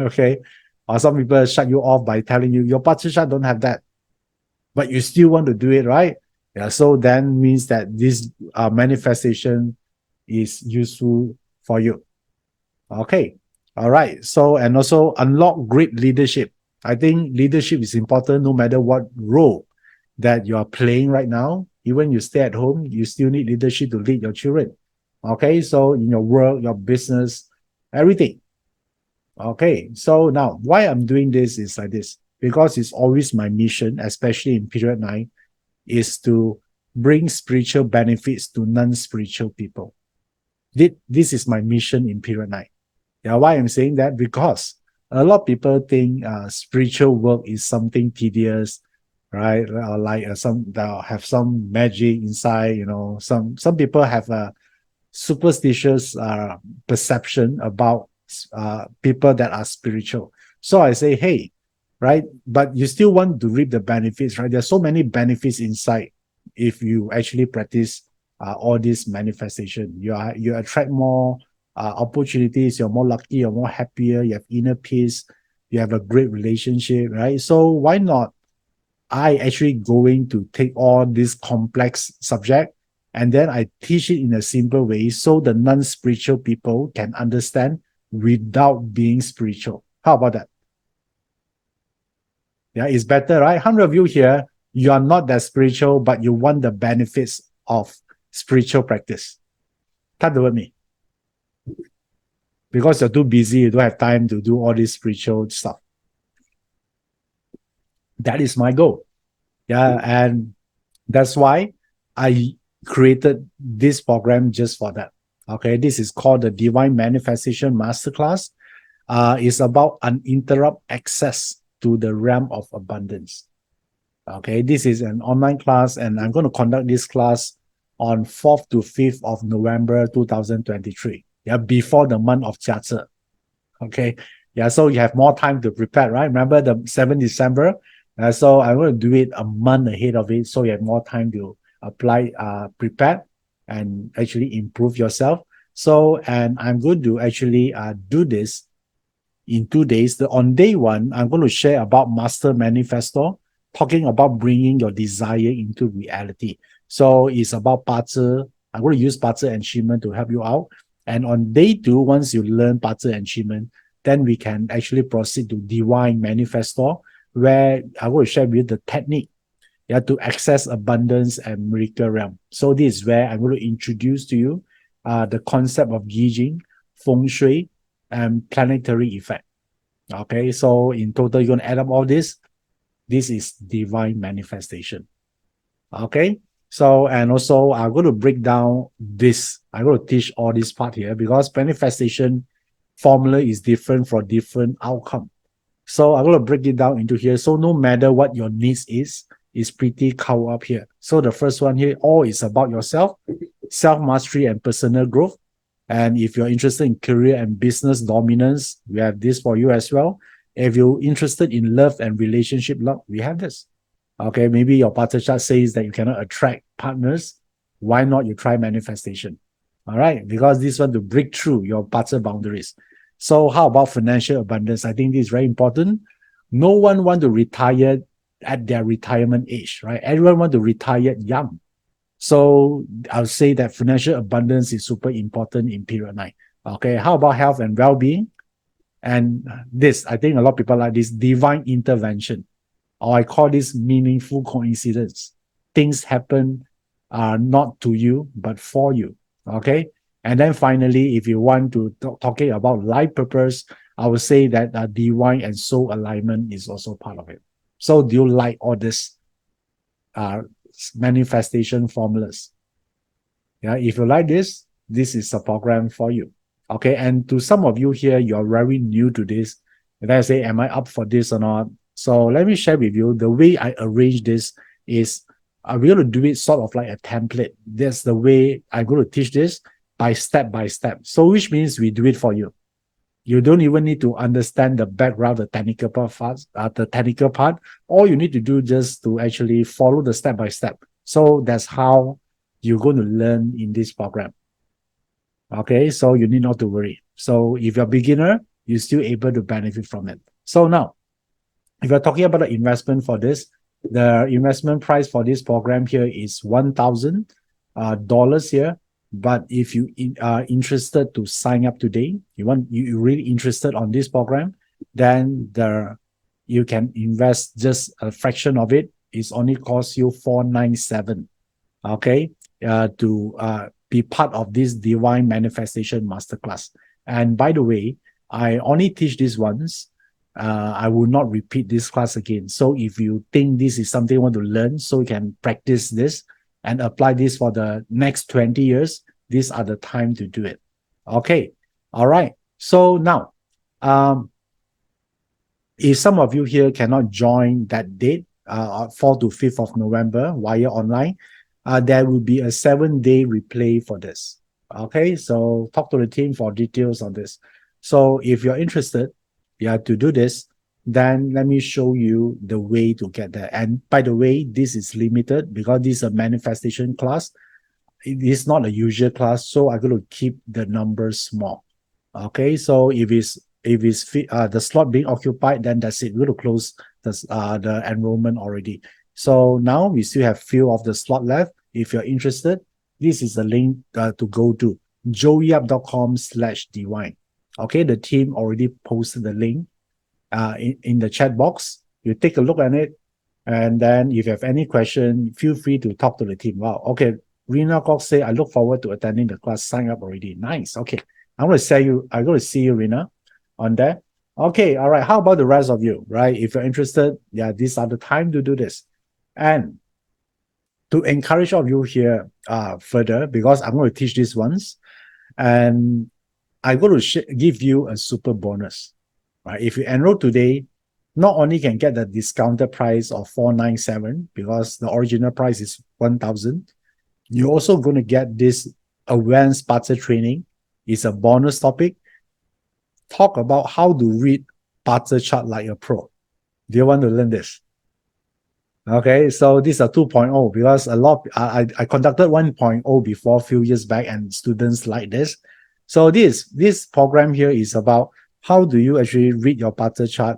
Okay. Or some people shut you off by telling you your partnership don't have that. But you still want to do it, right? Yeah. So then means that this manifestation is useful for you. Okay. All right. So, and also unlock great leadership. I think leadership is important no matter what role that you are playing right now. Even you stay at home, you still need leadership to lead your children. Okay. So in your work, your business, everything. Okay. So now why I'm doing this is like this, because it's always my mission, especially in period 9, is to bring spiritual benefits to non-spiritual people. This is my mission in period 9. Yeah, why I'm saying that? Because a lot of people think spiritual work is something tedious, right? Like some that have some magic inside. Some people have a superstitious perception about people that are spiritual. So I say, hey, right? But you still want to reap the benefits, right? There's so many benefits inside if you actually practice all this manifestation. You attract more opportunities, you're more lucky, you're more happier, you have inner peace, you have a great relationship, right? So why not I actually going to take all this complex subject and then I teach it in a simple way so the non-spiritual people can understand without being spiritual. How about that? Yeah, it's better, right? 100 of you here, you are not that spiritual, but you want the benefits of spiritual practice. Cut the word me. Because you're too busy, you don't have time to do all this spiritual stuff. That is my goal. Yeah, and that's why I created this program just for that. Okay, this is called the Divine Manifestation Masterclass. It's about uninterrupted access to the realm of abundance. Okay, this is an online class, and I'm going to conduct this class on 4th to 5th of November 2023. Yeah, before the month of Jiazi. Okay, yeah, so you have more time to prepare, right? Remember the 7th December? So I'm going to do it a month ahead of it, so you have more time to apply, prepare, and actually improve yourself. So, and I'm going to actually do this in 2 days. On day one, I'm going to share about Master Manifesto, talking about bringing your desire into reality. So it's about BaZi. I'm going to use BaZi and Qi Men to help you out. And on day two, once you learn BaZi and Qi Men, then we can actually proceed to Divine Manifesto, where I will share with you the technique to access abundance and miracle realm. So this is where I'm going to introduce to you the concept of Gijing, Feng Shui, and planetary effect. Okay, so in total, you're going to add up all this. This is divine manifestation. Okay, so and also I'm going to break down this. I'm going to teach all this part here because manifestation formula is different for different outcome. So I'm going to break it down into here. So no matter what your needs is pretty covered up here. So the first one here, all is about yourself, self-mastery and personal growth. And if you're interested in career and business dominance, we have this for you as well. If you're interested in love and relationship love, we have this. Okay, maybe your partner chart says that you cannot attract partners. Why not you try manifestation? All right, because this one to break through your partner boundaries. So how about financial abundance? I think this is very important. No one want to retire at their retirement age, right? Everyone want to retire young. So I'll say that financial abundance is super important in period 9. Okay, how about health and well-being? And this, I think a lot of people like this divine intervention, or I call this meaningful coincidence. Things happen not to you, but for you. Okay. And then finally, if you want to talking about life purpose, I would say that divine and soul alignment is also part of it. So do you like all this manifestation formulas? Yeah, if you like this, this is a program for you. Okay, and to some of you here, you're very new to this. And I say, am I up for this or not? So let me share with you the way I arrange this is I'm going to do it sort of like a template. That's the way I'm going to teach this by step. So which means we do it for you. You don't even need to understand the background, the technical part. All you need to do just to actually follow the step by step. So that's how you're going to learn in this program. Okay, so you need not to worry. So if you're a beginner, you're still able to benefit from it. So now, if you're talking about the investment for this, the investment price for this program here is $1,000 here. But if you are interested to sign up today, you're really interested on this program, then you can invest just a fraction of it. It's only cost you $497. Okay, to be part of this Divine Manifestation Masterclass. And by the way, I only teach this once. I will not repeat this class again. So if you think this is something you want to learn, so you can practice this and apply this for the next 20 years, these are the time to do it. Okay. All right. So now, if some of you here cannot join that date, 4th to 5th of November via online, there will be a 7-day replay for this. Okay, so talk to the team for details on this. So if you're interested, to do this, then let me show you the way to get there. And by the way, this is limited because this is a manifestation class. It is not a usual class, so I'm going to keep the numbers small. Okay, so if the slot being occupied, then that's it. We're going to close the enrollment already. So now we still have few of the slot left. If you're interested, this is the link to go to joeyap.com/divine. Okay, the team already posted the link in the chat box. You take a look at it, and then if you have any question, feel free to talk to the team. Wow, okay. Rina Kok say, I look forward to attending the class. Sign up already. Nice. Okay. I'm going to see you, Rina, on there. Okay. All right. How about the rest of you, right? If you're interested, yeah, these are the time to do this. And to encourage all of you here further, because I'm going to teach this once, and I'm going to give you a super bonus, right? If you enroll today, not only can get the discounted price of $497 because the original price is $1,000, you're also going to get this advanced parter training. It's a bonus topic. Talk about how to read parter chart like a pro. Do you want to learn this? Okay, so this is a 2.0 because I conducted 1.0 before a few years back, and students like this. So this program here is about how do you actually read your parter chart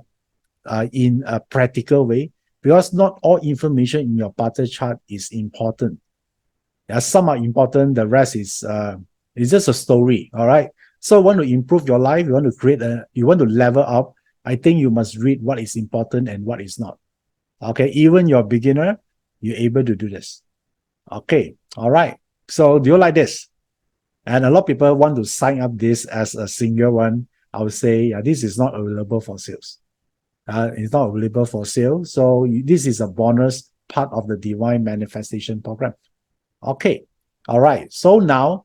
in a practical way, because not all information in your parter chart is important. Yeah, some are important. The rest is just a story. All right. So you want to improve your life. You want to you want to level up. I think you must read what is important and what is not. Okay. Even you're a beginner, you're able to do this. Okay. All right. So do you like this? And a lot of people want to sign up this as a single one. I would say this is not available for sales. It's not available for sale. So this is a bonus part of the Divine Manifestation Program. Okay. All right. So now,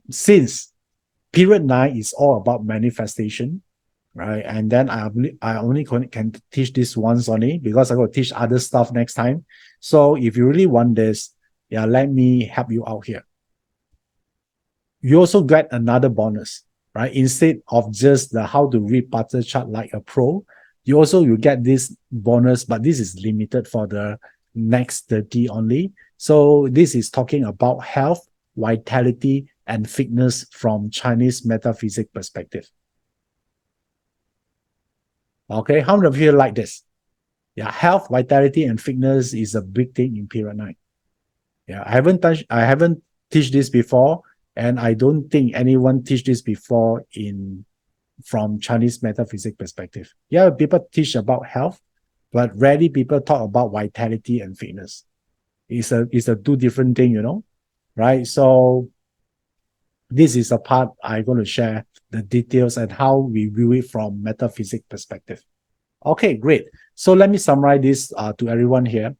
since period 9 is all about manifestation, right? And then I only can teach this once only because I'm going to teach other stuff next time. So if you really want this, let me help you out here. You also get another bonus, right? Instead of just the how to read parter chart like a pro, you get this bonus, but this is limited for the next 30 only. So this is talking about health, vitality, and fitness from Chinese metaphysics perspective. Okay, how many of you like this? Yeah, health, vitality, and fitness is a big thing in period 9. Yeah, I haven't teach this before, and I don't think anyone teach this before from Chinese metaphysics perspective. Yeah, people teach about health, but rarely people talk about vitality and fitness. It's a two different thing, right? So this is a part I'm going to share the details and how we view it from metaphysics perspective. Okay, great. So let me summarize this to everyone here.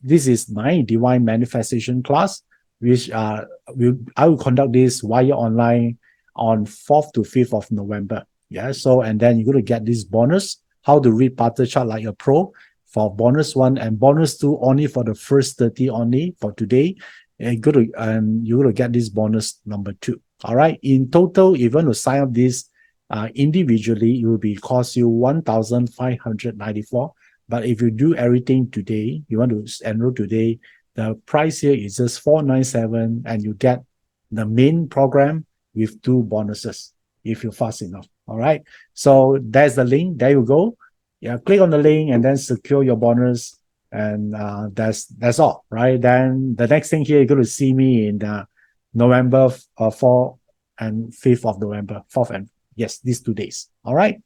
This is my Divine Manifestation class, which I will conduct this via online on 4th to 5th of November. Yeah, so and then you're going to get this bonus, how to read parter chart like a pro, for bonus 1 and bonus 2 only for the first 30 only for today. And you're going to get this bonus number 2. All right. In total, if you want to sign up this individually, it will cost you $1,594. But if you do everything today, you want to enroll today, the price here is just $497, and you get the main program with 2 bonuses if you're fast enough. All right. So there's the link. There you go. Yeah, click on the link and then secure your bonus. And that's all, right? Then the next thing here, you're going to see me in the November 4th and 5th of November, 4th and yes, these 2 days. All right.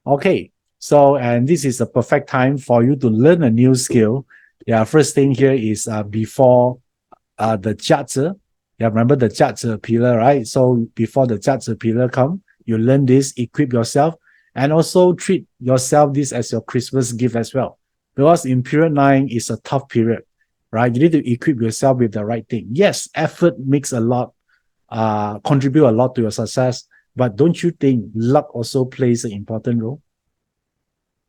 Okay. So, and this is a perfect time for you to learn a new skill. Yeah. First thing here is before the jiazi. Yeah. Remember the jiazi pillar, right? So before the jiazi pillar come, you learn this, equip yourself, and also treat yourself this as your Christmas gift as well. Because in period 9 is a tough period, right? You need to equip yourself with the right thing. Yes, effort makes a lot, contribute a lot to your success, but don't you think luck also plays an important role?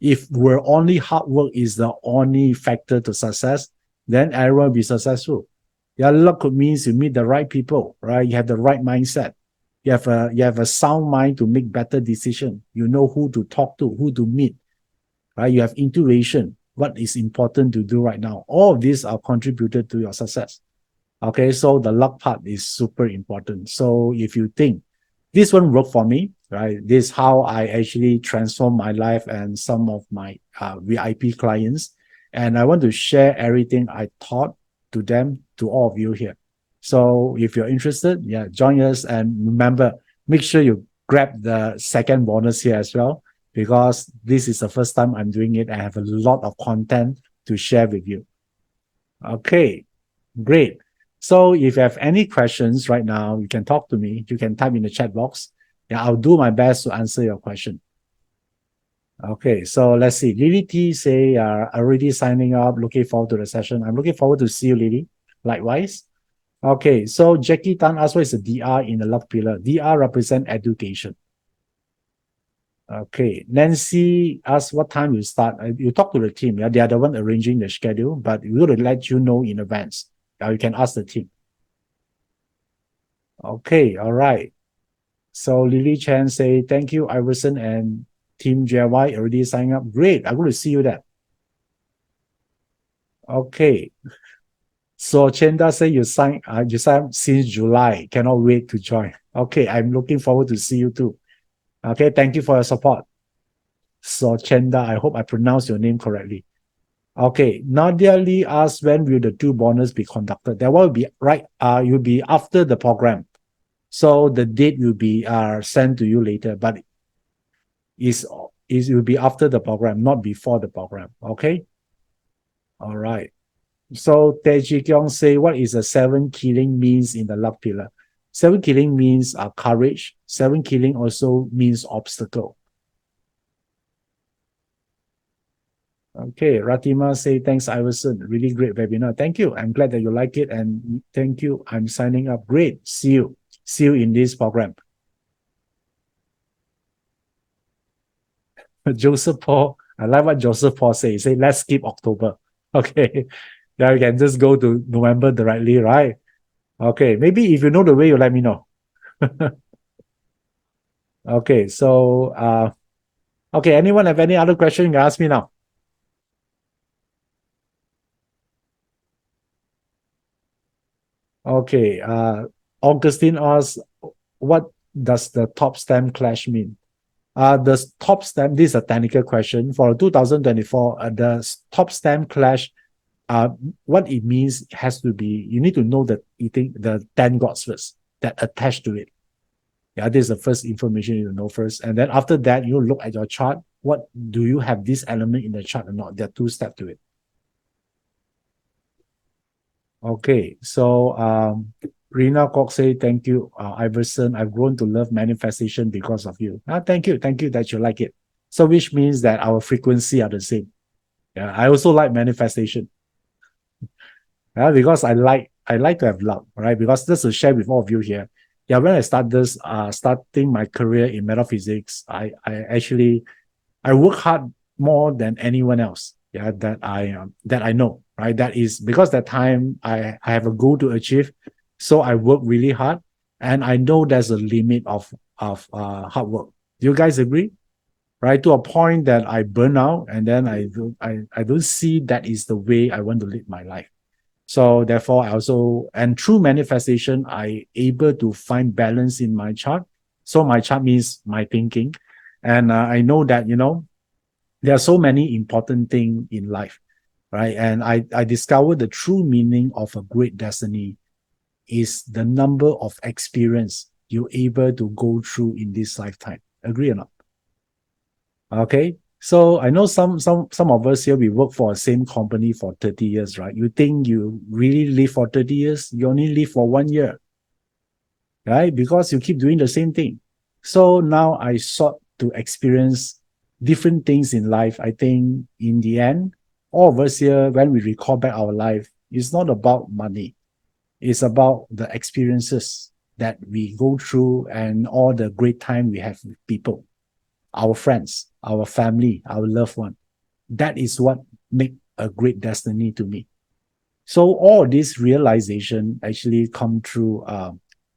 If we're only hard work is the only factor to success, then everyone will be successful. Yeah, luck means you meet the right people, right? You have the right mindset. You have a sound mind to make better decision. You know who to talk to, who to meet, right? You have intuition. What is important to do right now? All of these are contributed to your success. Okay, so the luck part is super important. So if you think this one worked for me, right? This is how I actually transform my life and some of my VIP clients. And I want to share everything I taught to them, to all of you here. So if you're interested, yeah, join us. And remember, make sure you grab the second bonus here as well, because this is the first time I'm doing it. I have a lot of content to share with you. Okay, great. So if you have any questions right now, you can talk to me. You can type in the chat box. Yeah, I'll do my best to answer your question. Okay, so let's see. Lily T say, already signing up, looking forward to the session. I'm looking forward to see you, Lily. Likewise. Okay, so Jackie Tan asked what is the DR in the luck pillar? DR represent education. Okay, Nancy asked what time you start. You talk to the team. Yeah, they are the one arranging the schedule, but we will let you know in advance. You can ask the team. Okay, all right. So Lily Chan say, thank you, Iverson and Team JY already signed up. Great, I'm going to see you there. Okay. So Chenda say you sign since July. Cannot wait to join. Okay, I'm looking forward to see you too. Okay, thank you for your support. So Chenda, I hope I pronounced your name correctly. Okay, Nadia Lee asked when will the two bonus be conducted? That will be right. You'll be after the program. So the date will be sent to you later, but is it will be after the program, not before the program. Okay. All right. So Tae Kyung say, what is a seven killing means in the luck pillar? Seven killing means courage. Seven killing also means obstacle. Okay, Ratima say, thanks, Iverson. Really great webinar. Thank you. I'm glad that you like it. And thank you. I'm signing up. Great. See you. See you in this program. Joseph Paul, I like what Joseph Paul say. He say, let's skip October. Okay. Then we can just go to November directly, right? Okay. Maybe if you know the way, you let me know. Okay. So, okay. Anyone have any other question? You can ask me now. Okay. Augustine asks, what does the top stem clash mean? The top stem, this is a technical question. For 2024, the top stem clash, what it means has to be, you need to know that eating the 10 gods first that attach to it. Yeah, this is the first information you know first. And then after that, you look at your chart. What do you have this element in the chart or not? There are two steps to it. Okay, so Rina Kok say, thank you, Iverson. I've grown to love manifestation because of you. Thank you that you like it. So which means that our frequency are the same. Yeah, I also like manifestation. Yeah, because I like to have luck, right? Because just to share with all of you here. Yeah, when I starting my career in metaphysics, I work hard more than anyone else. Yeah, that I know, right? That is because that time I have a goal to achieve, so I work really hard, and I know there's a limit of hard work. Do you guys agree? Right, to a point that I burn out, and then I don't see that is the way I want to live my life. So therefore, I also, and through manifestation, I able to find balance in my chart. So my chart means my thinking, and I know that there are so many important things in life, right? And I discovered the true meaning of a great destiny is the number of experience you're able to go through in this lifetime. Agree or not? Okay. So I know some of us here, we work for the same company for 30 years, right? You think you really live for 30 years, you only live for 1 year, right? Because you keep doing the same thing. So now I sought to experience different things in life. I think in the end, all of us here, when we recall back our life, it's not about money. It's about the experiences that we go through and all the great time we have with people, our friends, our family, our loved one. That is what make a great destiny to me. So all this realization actually come through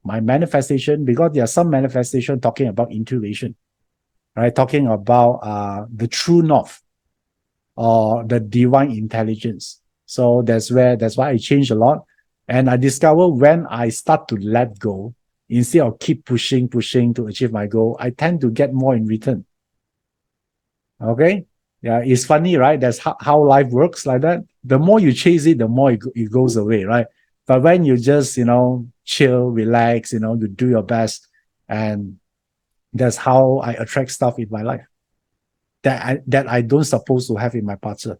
my manifestation, because there are some manifestation talking about intuition, right? Talking about the true north or the divine intelligence. So that's why I changed a lot. And I discover when I start to let go, instead of keep pushing to achieve my goal, I tend to get more in return. Okay. Yeah, it's funny, right? That's how life works like that. The more you chase it, the more it goes away, right? But when you just, chill, relax, you do your best. And that's how I attract stuff in my life that I don't supposed to have in my partner.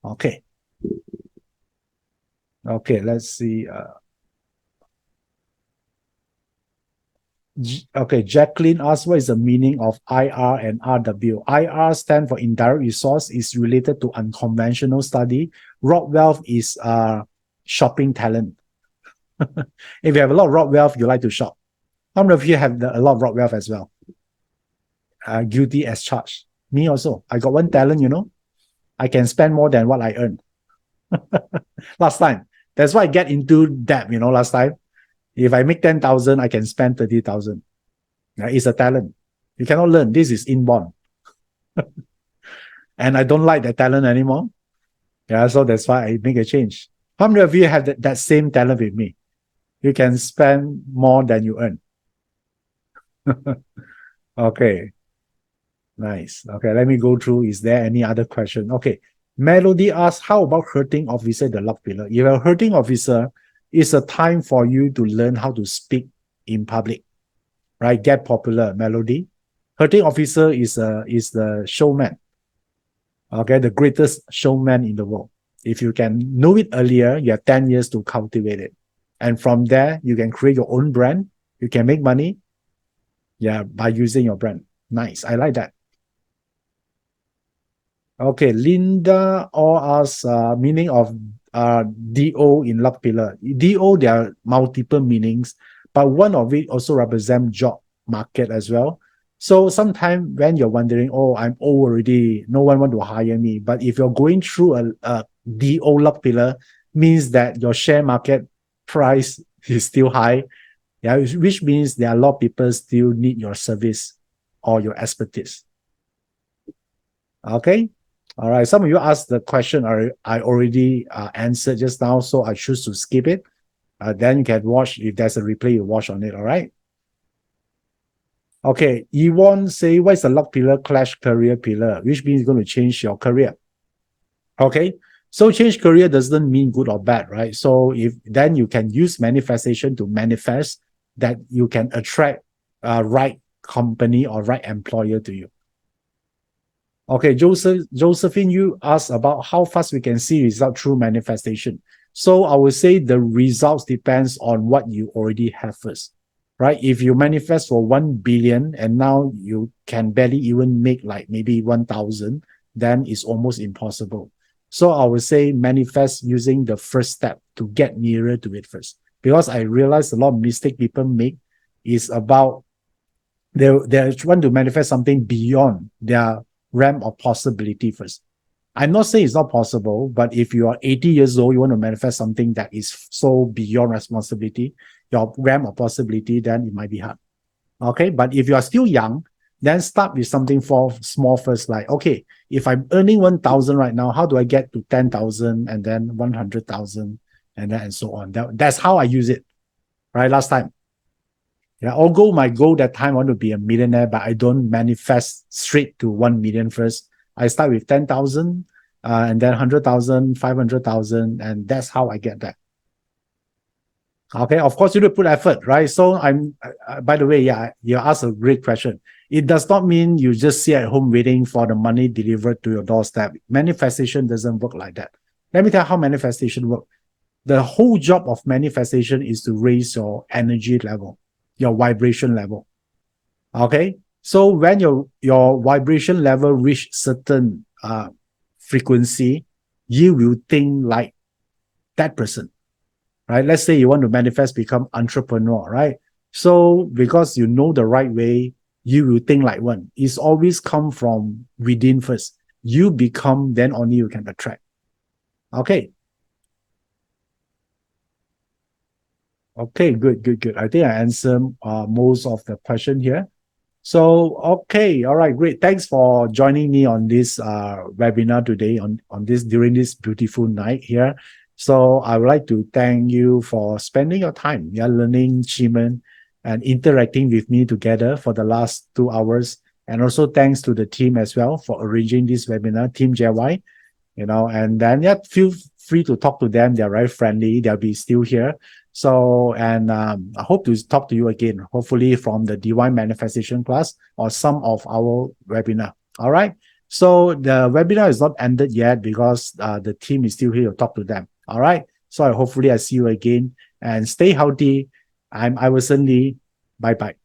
Okay. Okay, let's see. Okay, Jacqueline asked, what is the meaning of IR and RW? IR stand for indirect resource, is related to unconventional study. Raw wealth is shopping talent. If you have a lot of raw wealth, you like to shop. How many of you have a lot of raw wealth as well? Guilty as charged. Me also. I got one talent, I can spend more than what I earn. Last time. That's why I get into debt, last time. If I make 10,000, I can spend 30,000. It's a talent. You cannot learn. This is inborn. And I don't like that talent anymore. Yeah, so that's why I make a change. How many of you have that same talent with me? You can spend more than you earn. Okay. Nice. Okay, let me go through. Is there any other question? Okay. Melody asks, how about hurting officer, the luck pillar? If you're a hurting officer, it's a time for you to learn how to speak in public, right? Get popular, Melody. Hurting officer is the showman. Okay, the greatest showman in the world. If you can know it earlier, you have 10 years to cultivate it. And from there, you can create your own brand. You can make money, by using your brand. Nice. I like that. Okay, Linda asks meaning of DO in luck pillar. DO, there are multiple meanings, but one of it also represents job market as well. So sometimes when you're wondering, oh, I'm old already, no one want to hire me. But if you're going through a DO luck pillar, means that your share market price is still high, which means there are a lot of people still need your service or your expertise. Okay. All right. Some of you asked the question I already answered just now, so I choose to skip it. Then you can watch, if there's a replay, you watch on it. All right. Okay. Yvonne say, what is the luck pillar clash career pillar, which means you're going to change your career. Okay. So change career doesn't mean good or bad, right? So then you can use manifestation to manifest that you can attract right company or right employer to you. Okay, Josephine, you asked about how fast we can see results through manifestation. So I would say the results depends on what you already have first, right? If you manifest for 1 billion and now you can barely even make like maybe 1,000, then it's almost impossible. So I would say manifest using the first step to get nearer to it first. Because I realize a lot of mistake people make is about they want to manifest something beyond their realm of possibility first. I'm not saying it's not possible, but if you are 80 years old, you want to manifest something that is so beyond responsibility, your realm of possibility, then it might be hard. Okay, but if you are still young, then start with something small first. Like, okay, if I'm earning 1,000 right now, how do I get to 10,000 and then 100,000 and so on? That's how I use it, right? Last time. Yeah, although my goal that time I want to be a millionaire, but I don't manifest straight to 1 million first. I start with 10,000 and then 100,000, 500,000, and that's how I get that. Okay, of course you need to put effort, right? So by the way, you asked a great question. It does not mean you just sit at home waiting for the money delivered to your doorstep. Manifestation doesn't work like that. Let me tell you how manifestation works. The whole job of manifestation is to raise your energy level, your vibration level. Okay, so when your vibration level reach certain frequency, you will think like that person, right? Let's say you want to manifest become entrepreneur, right? So because you know the right way, you will think like one. It's always come from within first. You become, then only you can attract. Okay. Okay, good, good, good. I think I answered most of the question here. So, okay, all right, great. Thanks for joining me on this webinar today on this during this beautiful night here. So I would like to thank you for spending your time, yeah, learning Qi Men and interacting with me together for the last 2 hours. And also thanks to the team as well for arranging this webinar, Team JY, and then yeah, feel free to talk to them. They're very friendly. They'll be still here. So, and I hope to talk to you again, hopefully from the Divine Manifestation class or some of our webinar. All right. So the webinar is not ended yet because the team is still here to talk to them. All right. So hopefully I see you again and stay healthy. I'm Iverson Lee. Bye bye.